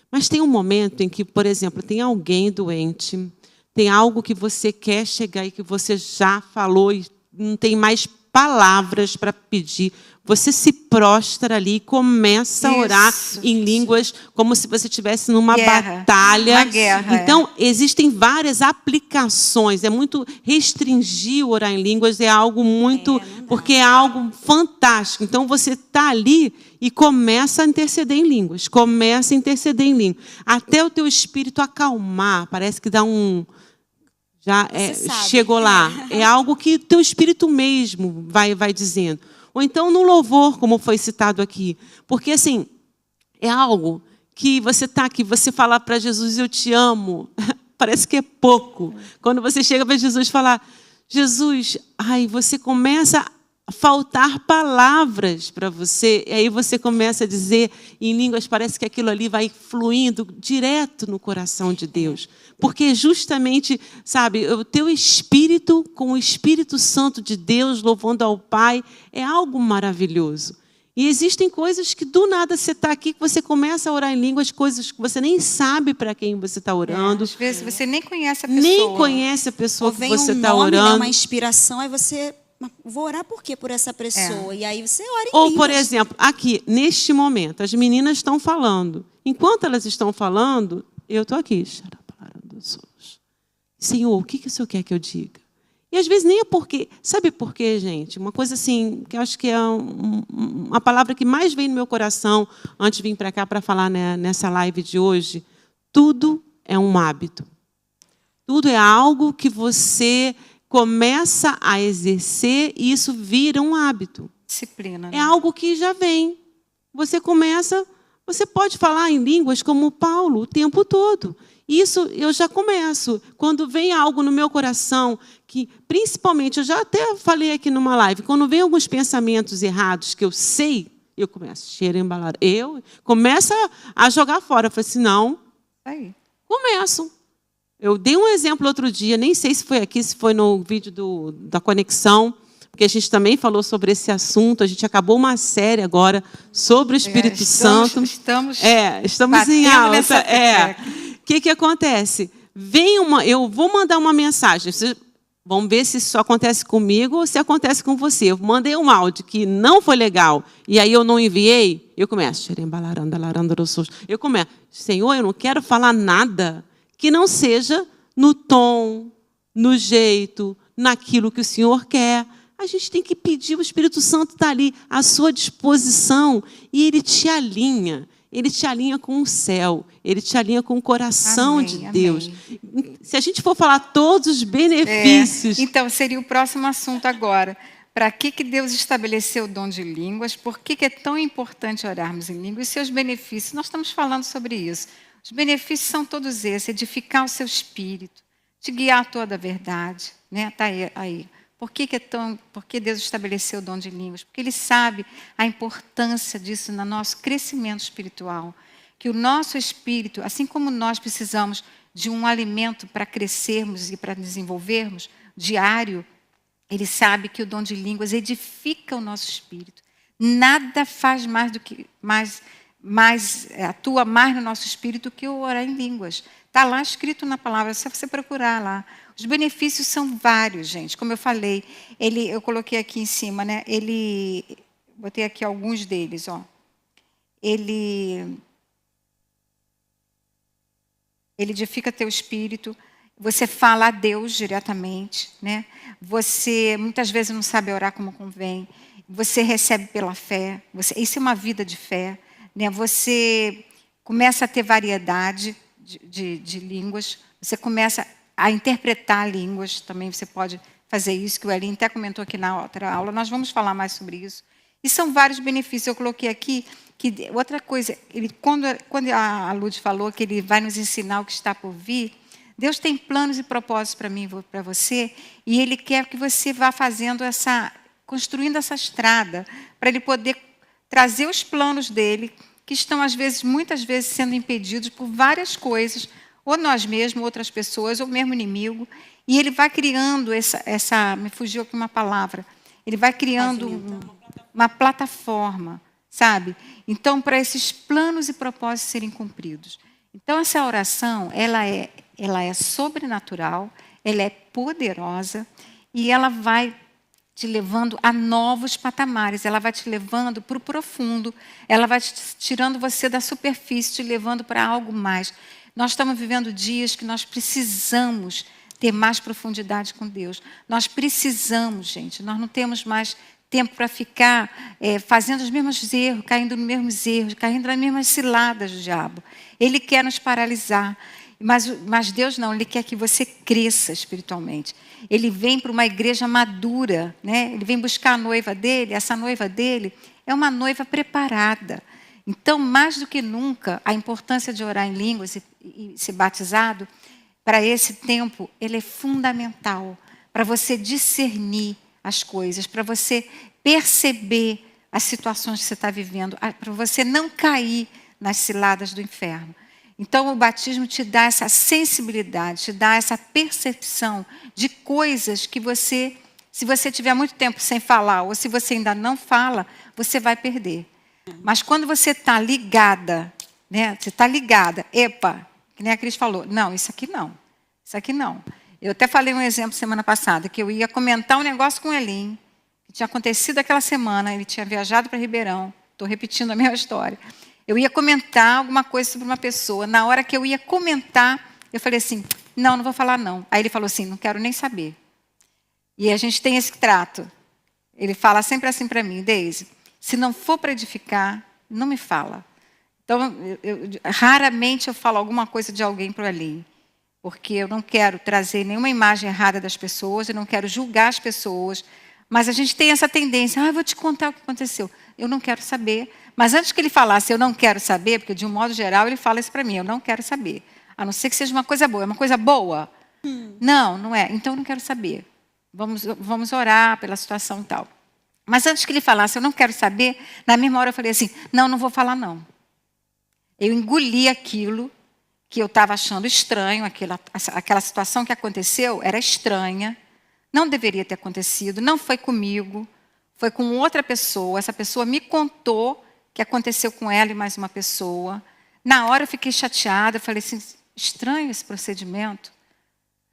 Mas tem um momento em que, por exemplo, tem alguém doente, tem algo que você quer chegar e que você já falou e não tem mais palavras para pedir. Você se prostra ali e começa a orar em línguas como se você estivesse numa batalha. Uma guerra. Então, existem várias aplicações. É muito restringir o orar em línguas, é algo muito... porque é algo fantástico. Então, você está ali e começa a interceder em línguas. Começa a interceder em línguas. Até o teu espírito acalmar. Parece que dá um... chegou lá. É algo que teu espírito mesmo vai dizendo. Ou então no louvor, como foi citado aqui. Porque, assim, é algo que você está aqui, você falar para Jesus, eu te amo, parece que é pouco. Quando você chega para Jesus e falar, Jesus, você começa a faltar palavras para você, e aí você começa a dizer em línguas, parece que aquilo ali vai fluindo direto no coração de Deus. Porque justamente, sabe, o teu espírito com o Espírito Santo de Deus, louvando ao Pai, é algo maravilhoso. E existem coisas que do nada você está aqui, que você começa a orar em línguas, coisas que você nem sabe para quem você está orando. Às vezes você nem conhece a pessoa. Nem conhece a pessoa que você está orando. Né, uma inspiração, aí você mas vou orar por quê? Por essa pessoa. E aí você ora em Ou, línguas. por exemplo, aqui, neste momento, as meninas estão falando. Enquanto elas estão falando, eu estou aqui. Senhor, o que o Senhor quer que eu diga? E às vezes nem é porque... Sabe por quê, gente? Uma coisa assim, que eu acho que é uma palavra que mais vem no meu coração antes de vir para cá para falar, né, nessa live de hoje. Tudo é um hábito. Tudo é algo que você começa a exercer e isso vira um hábito. Disciplina. Né? É algo que já vem. Você começa... Você pode falar em línguas como Paulo o tempo todo. Isso eu já começo. Quando vem algo no meu coração, que principalmente, eu já até falei aqui numa live, quando vem alguns pensamentos errados que eu sei, eu começo a embalar. Eu começo a jogar fora. Eu falei assim, não. Aí. Começo. Eu dei um exemplo outro dia, nem sei se foi aqui, se foi no vídeo da Conexão, porque a gente também falou sobre esse assunto. A gente acabou uma série agora sobre o Espírito Santo. Estamos em alta. O que acontece? Eu vou mandar uma mensagem. Vocês vão ver se isso acontece comigo ou se acontece com você. Eu mandei um áudio que não foi legal e aí eu não enviei. Eu começo. Eu começo. Senhor, eu não quero falar nada que não seja no tom, no jeito, naquilo que o Senhor quer. A gente tem que pedir, o Espírito Santo está ali à sua disposição e ele te alinha. Ele te alinha com o céu, ele te alinha com o coração de Deus. Amém. Se a gente for falar todos os benefícios... Então, seria o próximo assunto agora. Para que Deus estabeleceu o dom de línguas? Por que é tão importante orarmos em línguas? E seus benefícios? Nós estamos falando sobre isso. Os benefícios são todos esses: edificar o seu espírito, te guiar a toda a verdade. Está aí. Por que Deus estabeleceu o dom de línguas? Porque Ele sabe a importância disso no nosso crescimento espiritual. Que o nosso espírito, assim como nós precisamos de um alimento para crescermos e para desenvolvermos, diário, Ele sabe que o dom de línguas edifica o nosso espírito. Nada faz mais do que atua mais no nosso espírito que o orar em línguas. Está lá escrito na palavra, é só você procurar lá. Os benefícios são vários, gente. Como eu falei, eu coloquei aqui em cima, né? Botei aqui alguns deles, ó. Ele edifica teu espírito. Você fala a Deus diretamente, né? Você muitas vezes não sabe orar como convém. Você recebe pela fé. Isso é uma vida de fé, né? Você começa a ter variedade de línguas. Você começa a interpretar línguas, também você pode fazer isso, que o Elinho até comentou aqui na outra aula. Nós vamos falar mais sobre isso. E são vários benefícios. Eu coloquei aqui que outra coisa, quando a Lud falou que Ele vai nos ensinar o que está por vir, Deus tem planos e propósitos para mim e para você, e Ele quer que você vá construindo essa estrada, para Ele poder trazer os planos dEle, que estão, muitas vezes, sendo impedidos por várias coisas, ou nós mesmos, outras pessoas, ou mesmo inimigo, e Ele vai criando me fugiu aqui uma palavra, Ele vai criando uma plataforma, sabe? Então, para esses planos e propósitos serem cumpridos. Então, essa oração, ela é sobrenatural, ela é poderosa, e ela vai te levando a novos patamares, ela vai te levando para o profundo, ela vai tirando você da superfície, te levando para algo mais. Nós estamos vivendo dias que nós precisamos ter mais profundidade com Deus. Nós precisamos, gente, nós não temos mais tempo para ficar fazendo os mesmos erros, caindo nos mesmos erros, caindo nas mesmas ciladas do diabo. Ele quer nos paralisar. Mas Deus não, Ele quer que você cresça espiritualmente. Ele vem para uma igreja madura, né? Ele vem buscar a noiva dele, essa noiva dele é uma noiva preparada. Então, mais do que nunca, a importância de orar em línguas e ser batizado, para esse tempo, ele é fundamental para você discernir as coisas, para você perceber as situações que você está vivendo, para você não cair nas ciladas do inferno. Então, o batismo te dá essa sensibilidade, te dá essa percepção de coisas que você, se você tiver muito tempo sem falar, ou se você ainda não fala, você vai perder. Mas quando você está ligada, né? Você está ligada, epa, que nem a Cris falou, não, isso aqui não, isso aqui não. Eu até falei um exemplo semana passada, que eu ia comentar um negócio com o Elinho, que tinha acontecido aquela semana. Ele tinha viajado para Ribeirão. Estou repetindo a mesma história. Eu ia comentar alguma coisa sobre uma pessoa. Na hora que eu ia comentar, eu falei assim, não vou falar não. Aí ele falou assim, não quero nem saber. E a gente tem esse trato. Ele fala sempre assim para mim, Deise, se não for para edificar, não me fala. Então, raramente eu falo alguma coisa de alguém para ali, porque eu não quero trazer nenhuma imagem errada das pessoas, eu não quero julgar as pessoas, mas a gente tem essa tendência, eu vou te contar o que aconteceu. Eu não quero saber. Mas antes que ele falasse, eu não quero saber, porque de um modo geral ele fala isso para mim, eu não quero saber. A não ser que seja uma coisa boa. É uma coisa boa? Não é. Então eu não quero saber. Vamos orar pela situação e tal. Mas antes que ele falasse, eu não quero saber, na mesma hora eu falei assim, não vou falar não. Eu engoli aquilo que eu estava achando estranho, aquela situação que aconteceu era estranha, não deveria ter acontecido, não foi comigo, foi com outra pessoa. Essa pessoa me contou que aconteceu com ela e mais uma pessoa. Na hora eu fiquei chateada, eu falei assim, estranho esse procedimento.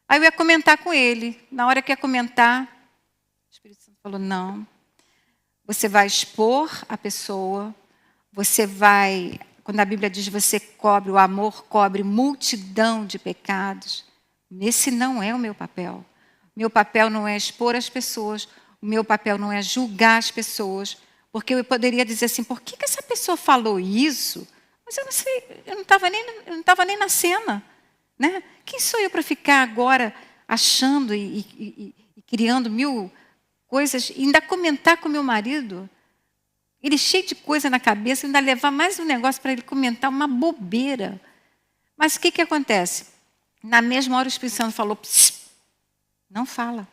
Aí eu ia comentar com ele. Na hora que eu ia comentar, o Espírito Santo falou, não, você vai expor a pessoa, você vai... Quando a Bíblia diz você cobre, o amor cobre multidão de pecados. Esse não é o meu papel. Meu papel não é expor as pessoas, o meu papel não é julgar as pessoas, porque eu poderia dizer assim, por que essa pessoa falou isso? Mas eu não sei, eu não estava nem na cena. Né? Quem sou eu para ficar agora achando e criando mil coisas, e ainda comentar com meu marido? Ele cheio de coisa na cabeça, ainda levar mais um negócio para ele comentar, uma bobeira. Mas o que acontece? Na mesma hora o Espírito Santo falou, não fala.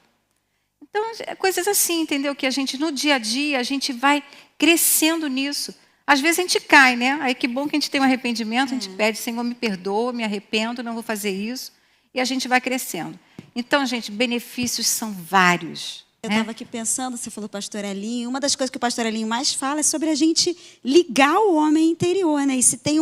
Então, coisas assim, entendeu? Que a gente, no dia a dia, a gente vai crescendo nisso. Às vezes a gente cai, né? Aí que bom que a gente tem um arrependimento, a gente pede, Senhor, me perdoa, me arrependo, não vou fazer isso. E a gente vai crescendo. Então, gente, benefícios são vários. Eu estava aqui pensando, você falou pastor Elinho, uma das coisas que o pastor Elinho mais fala é sobre a gente ligar o homem interior, né? E se tem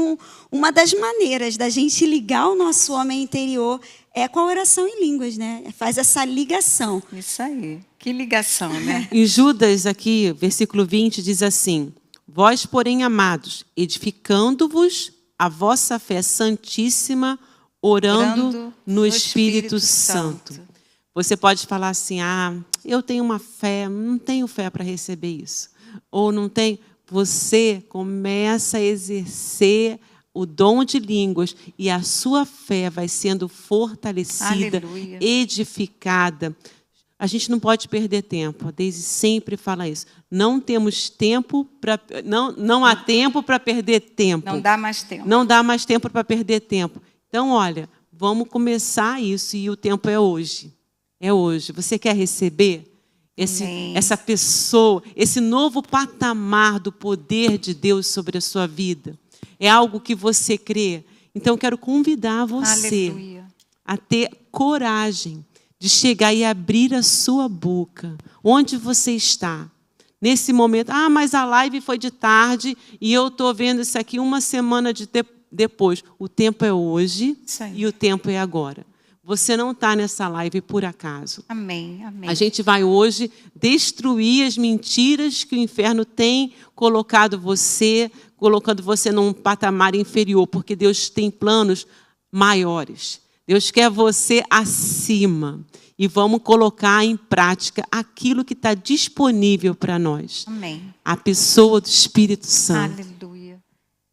uma das maneiras da gente ligar o nosso homem interior é com a oração em línguas, né? Faz essa ligação. Isso aí, que ligação, né? Em Judas, aqui, versículo 20, diz assim, vós, porém, amados, edificando-vos a vossa fé santíssima, orando no Espírito Santo. Você pode falar assim, eu tenho uma fé, não tenho fé para receber isso. Ou não tem. Você começa a exercer o dom de línguas e a sua fé vai sendo fortalecida, Aleluia. Edificada. A gente não pode perder tempo. A Deise sempre fala isso. Não temos tempo para... Não há tempo para perder tempo. Não dá mais tempo. Não dá mais tempo para perder tempo. Então, olha, vamos começar isso e o tempo é hoje. É hoje. Você quer receber essa pessoa, esse novo patamar do poder de Deus sobre a sua vida? É algo que você crê? Então, eu quero convidar você Aleluia. a ter coragem de chegar e abrir a sua boca. Onde você está? Nesse momento, mas a live foi de tarde e eu estou vendo isso aqui uma semana depois. O tempo é hoje e o tempo é agora. Você não está nessa live por acaso. Amém, amém. A gente vai hoje destruir as mentiras que o inferno tem colocando você num patamar inferior, porque Deus tem planos maiores. Deus quer você acima. E vamos colocar em prática aquilo que está disponível para nós. Amém. A pessoa do Espírito Santo. Aleluia.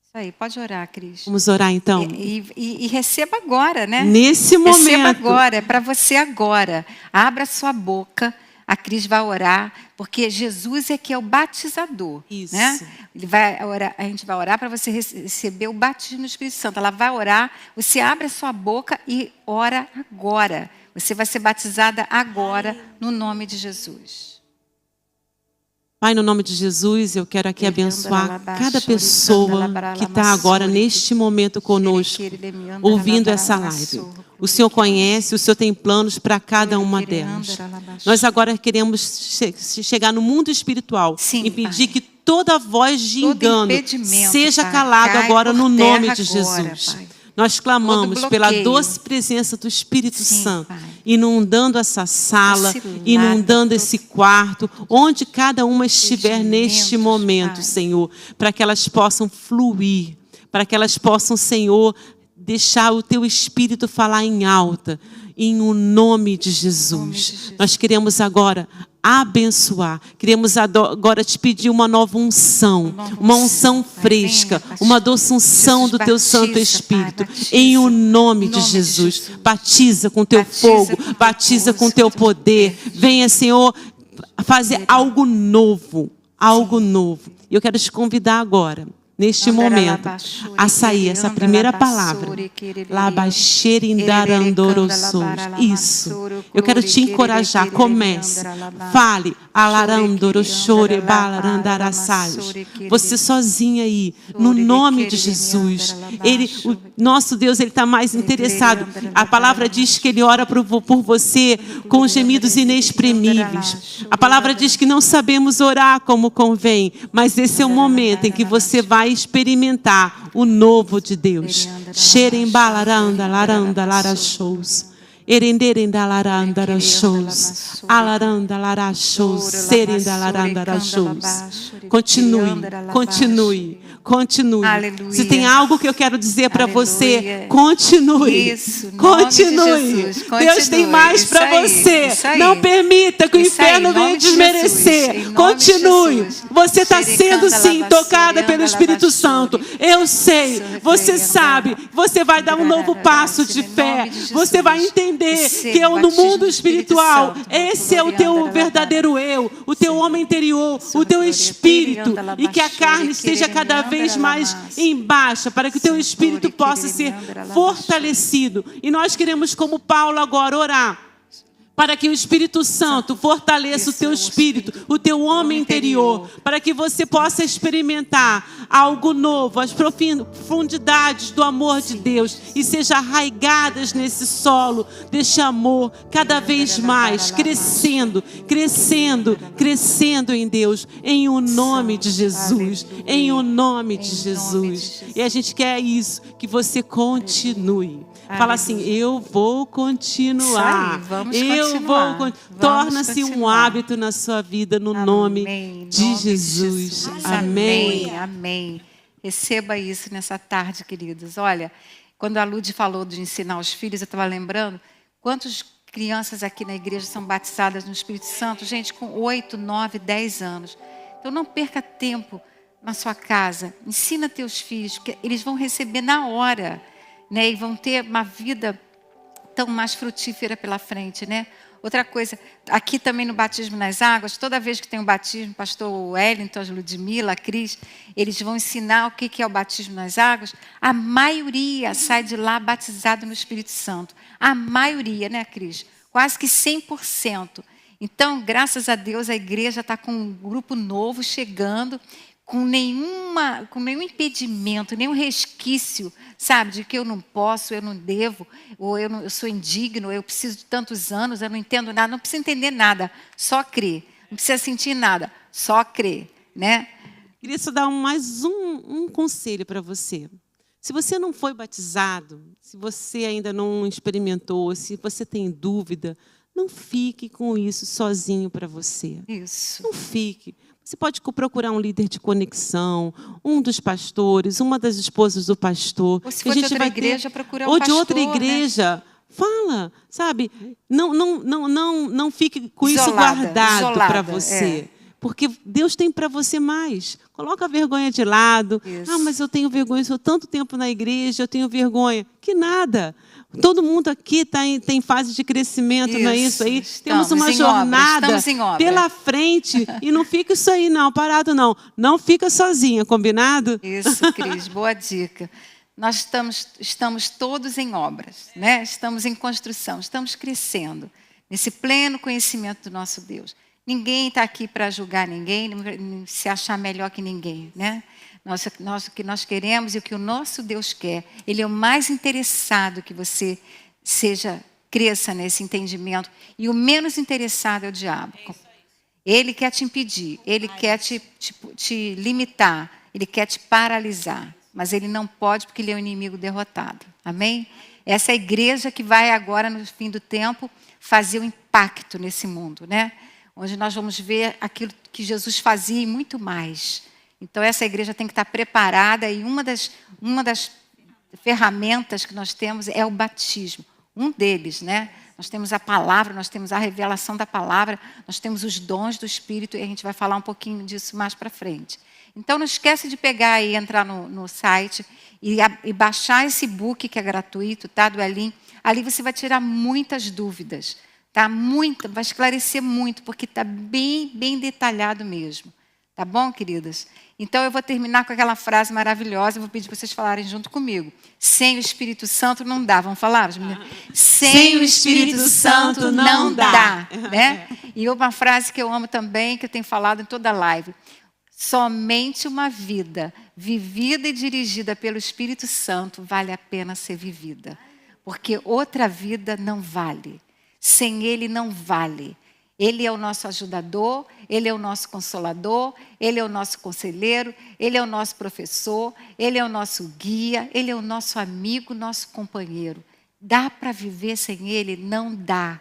Isso aí, pode orar, Cris. Vamos orar então? E receba agora, né? Nesse momento. Receba agora, é para você agora. Abra sua boca, a Cris vai orar, porque Jesus é que é o batizador. Isso. Né? Ele vai orar, a gente vai orar para você receber o batismo no Espírito Santo. Ela vai orar, você abre a sua boca e ora agora. Você vai ser batizada agora, no nome de Jesus. Pai, no nome de Jesus, eu quero aqui abençoar cada pessoa que está agora, neste momento, conosco, ouvindo essa live. O Senhor conhece, o Senhor tem planos para cada uma delas. Nós agora queremos chegar no mundo espiritual e pedir que toda voz de engano seja calada agora no nome de Jesus. Nós clamamos pela doce presença do Espírito Santo. inundando essa sala, inundando esse quarto, onde cada uma estiver neste momento, Senhor, para que elas possam fluir, para que elas possam, Senhor, deixar o Teu Espírito falar em alta, em o nome de Jesus. Nós queremos agora abençoar. Queremos agora te pedir uma nova unção, uma unção fresca, uma doce unção do Teu Santo Espírito, em o nome de Jesus. Batiza com Teu fogo, batiza com Teu poder. Venha, Senhor, fazer algo novo, algo novo. E eu quero te convidar agora, neste momento, a sair essa primeira palavra. Isso. Eu quero te encorajar. Comece. Fale. Você sozinha aí, no nome de Jesus. O nosso Deus, Ele está mais interessado. A palavra diz que Ele ora por você com gemidos inexprimíveis. A palavra diz que não sabemos orar como convém, mas esse é o momento em que você vai experimentar o novo de Deus. Xerembalaranda, laranda, larachous. Erenderenda laranda rachous. Alaranda larachous. Serenda laranda rachous. Continue. Aleluia. Se tem algo que eu quero dizer para você, continue. Isso, continue. Deus tem mais para você. Não permita que o inferno venha desmerecer. Continue. Você está sendo, sim, tocada pelo Espírito Santo. Eu sei. Você sabe. Você vai dar um novo passo de fé. Você vai entender que no mundo espiritual, esse é o teu verdadeiro eu, o teu homem interior, o teu espírito, e que a carne esteja cada vez mais em baixa, para que o teu espírito possa ser fortalecido. E nós queremos, como Paulo, agora orar para que o Espírito Santo fortaleça o teu espírito, o teu homem interior, para que você possa experimentar algo novo, as profundidades do amor de Deus, e seja arraigadas nesse solo deste amor, cada vez mais, crescendo em Deus, em o nome de Jesus, em o nome de Jesus. E a gente quer isso, que você continue. Fala assim, eu vou continuar. Torna-se um hábito na sua vida, no nome de Jesus. Amém. Amém. Receba isso nessa tarde, queridos. Olha, quando a Lud falou de ensinar os filhos, eu estava lembrando quantas crianças aqui na igreja são batizadas no Espírito Santo, gente com 8, 9, 10 anos. Então não perca tempo na sua casa. Ensina teus filhos, porque eles vão receber na hora, né? E vão ter uma vida tão mais frutífera pela frente, né? Outra coisa, aqui também no batismo nas águas, toda vez que tem um batismo, o pastor Wellington, a Ludmila, a Cris, eles vão ensinar o que é o batismo nas águas. A maioria sai de lá batizado no Espírito Santo. A maioria, né, Cris? Quase que 100%. Então, graças a Deus, a igreja está com um grupo novo chegando, com nenhum impedimento, nenhum resquício, sabe, de que eu não posso, eu não devo, ou eu sou indigno, eu preciso de tantos anos, eu não entendo nada. Não precisa entender nada, só crer. Não precisa sentir nada, só crer, né? Queria só dar mais um conselho para você. Se você não foi batizado, se você ainda não experimentou, se você tem dúvida, não fique com isso sozinho para você. Isso. Não fique. Você pode procurar um líder de conexão, um dos pastores, uma das esposas do pastor. Ou se for de outra igreja, procurar um pastor. Ou de outra igreja. Né? Fala, sabe? Não fique com isso guardado para você. Porque Deus tem para você mais. Coloca a vergonha de lado. Isso. Ah, mas eu tenho vergonha, eu sou tanto tempo na igreja, eu tenho vergonha. Que nada. Todo mundo aqui tem fase de crescimento, não é isso aí? Temos uma jornada pela frente. E não fica isso aí, não, parado, não. Não fica sozinha, combinado? Isso, Cris, boa dica. Nós estamos todos em obras, né? Estamos em construção, estamos crescendo nesse pleno conhecimento do nosso Deus. Ninguém está aqui para julgar ninguém, se achar melhor que ninguém, né? O que nós queremos e o que o nosso Deus quer, Ele é o mais interessado que você cresça nesse entendimento. E o menos interessado é o diabo. Ele quer te impedir, ele quer te limitar, ele quer te paralisar. Mas ele não pode porque ele é o inimigo derrotado. Amém? Essa é a igreja que vai agora, no fim do tempo, fazer um impacto nesse mundo, né? Onde nós vamos ver aquilo que Jesus fazia e muito mais. Então, essa igreja tem que estar preparada e uma das ferramentas que nós temos é o batismo. Um deles, né? Nós temos a palavra, nós temos a revelação da palavra, nós temos os dons do Espírito e a gente vai falar um pouquinho disso mais para frente. Então, não esquece de pegar e entrar no site e baixar esse book que é gratuito, tá, do Elim. Ali você vai tirar muitas dúvidas, tá? Vai esclarecer muito, porque está bem detalhado mesmo. Tá bom, queridas? Então, eu vou terminar com aquela frase maravilhosa, eu vou pedir para vocês falarem junto comigo. Sem o Espírito Santo não dá. Vamos falar, as meninas? Sem o Espírito Santo não dá. Né? E uma frase que eu amo também, que eu tenho falado em toda a live. Somente uma vida vivida e dirigida pelo Espírito Santo vale a pena ser vivida. Porque outra vida não vale. Sem Ele não vale. Ele é o nosso ajudador, Ele é o nosso consolador, Ele é o nosso conselheiro, Ele é o nosso professor, Ele é o nosso guia, Ele é o nosso amigo, nosso companheiro. Dá para viver sem Ele? Não dá.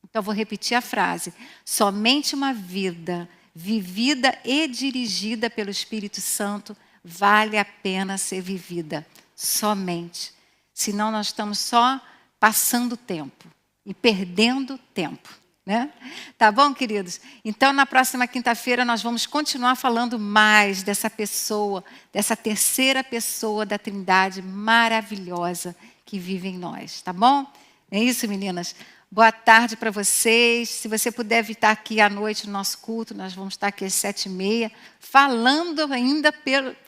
Então, vou repetir a frase. Somente uma vida vivida e dirigida pelo Espírito Santo vale a pena ser vivida. Somente. Senão, nós estamos só passando tempo e perdendo tempo. Né? Tá bom, queridos? Então, na próxima quinta-feira, nós vamos continuar falando mais dessa pessoa, dessa terceira pessoa da Trindade maravilhosa que vive em nós. Tá bom? É isso, meninas? Boa tarde para vocês. Se você puder vir estar aqui à noite no nosso culto, nós vamos estar aqui às 7h30, falando ainda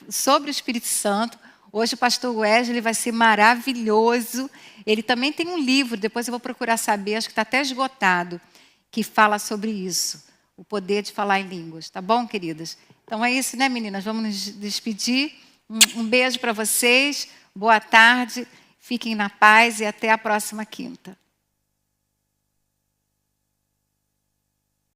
sobre o Espírito Santo. Hoje o pastor Wesley vai ser maravilhoso. Ele também tem um livro, depois eu vou procurar saber, acho que está até esgotado, que fala sobre isso, o poder de falar em línguas. Tá bom, queridas? Então é isso, né, meninas? Vamos nos despedir. Um beijo para vocês, boa tarde, fiquem na paz e até a próxima quinta.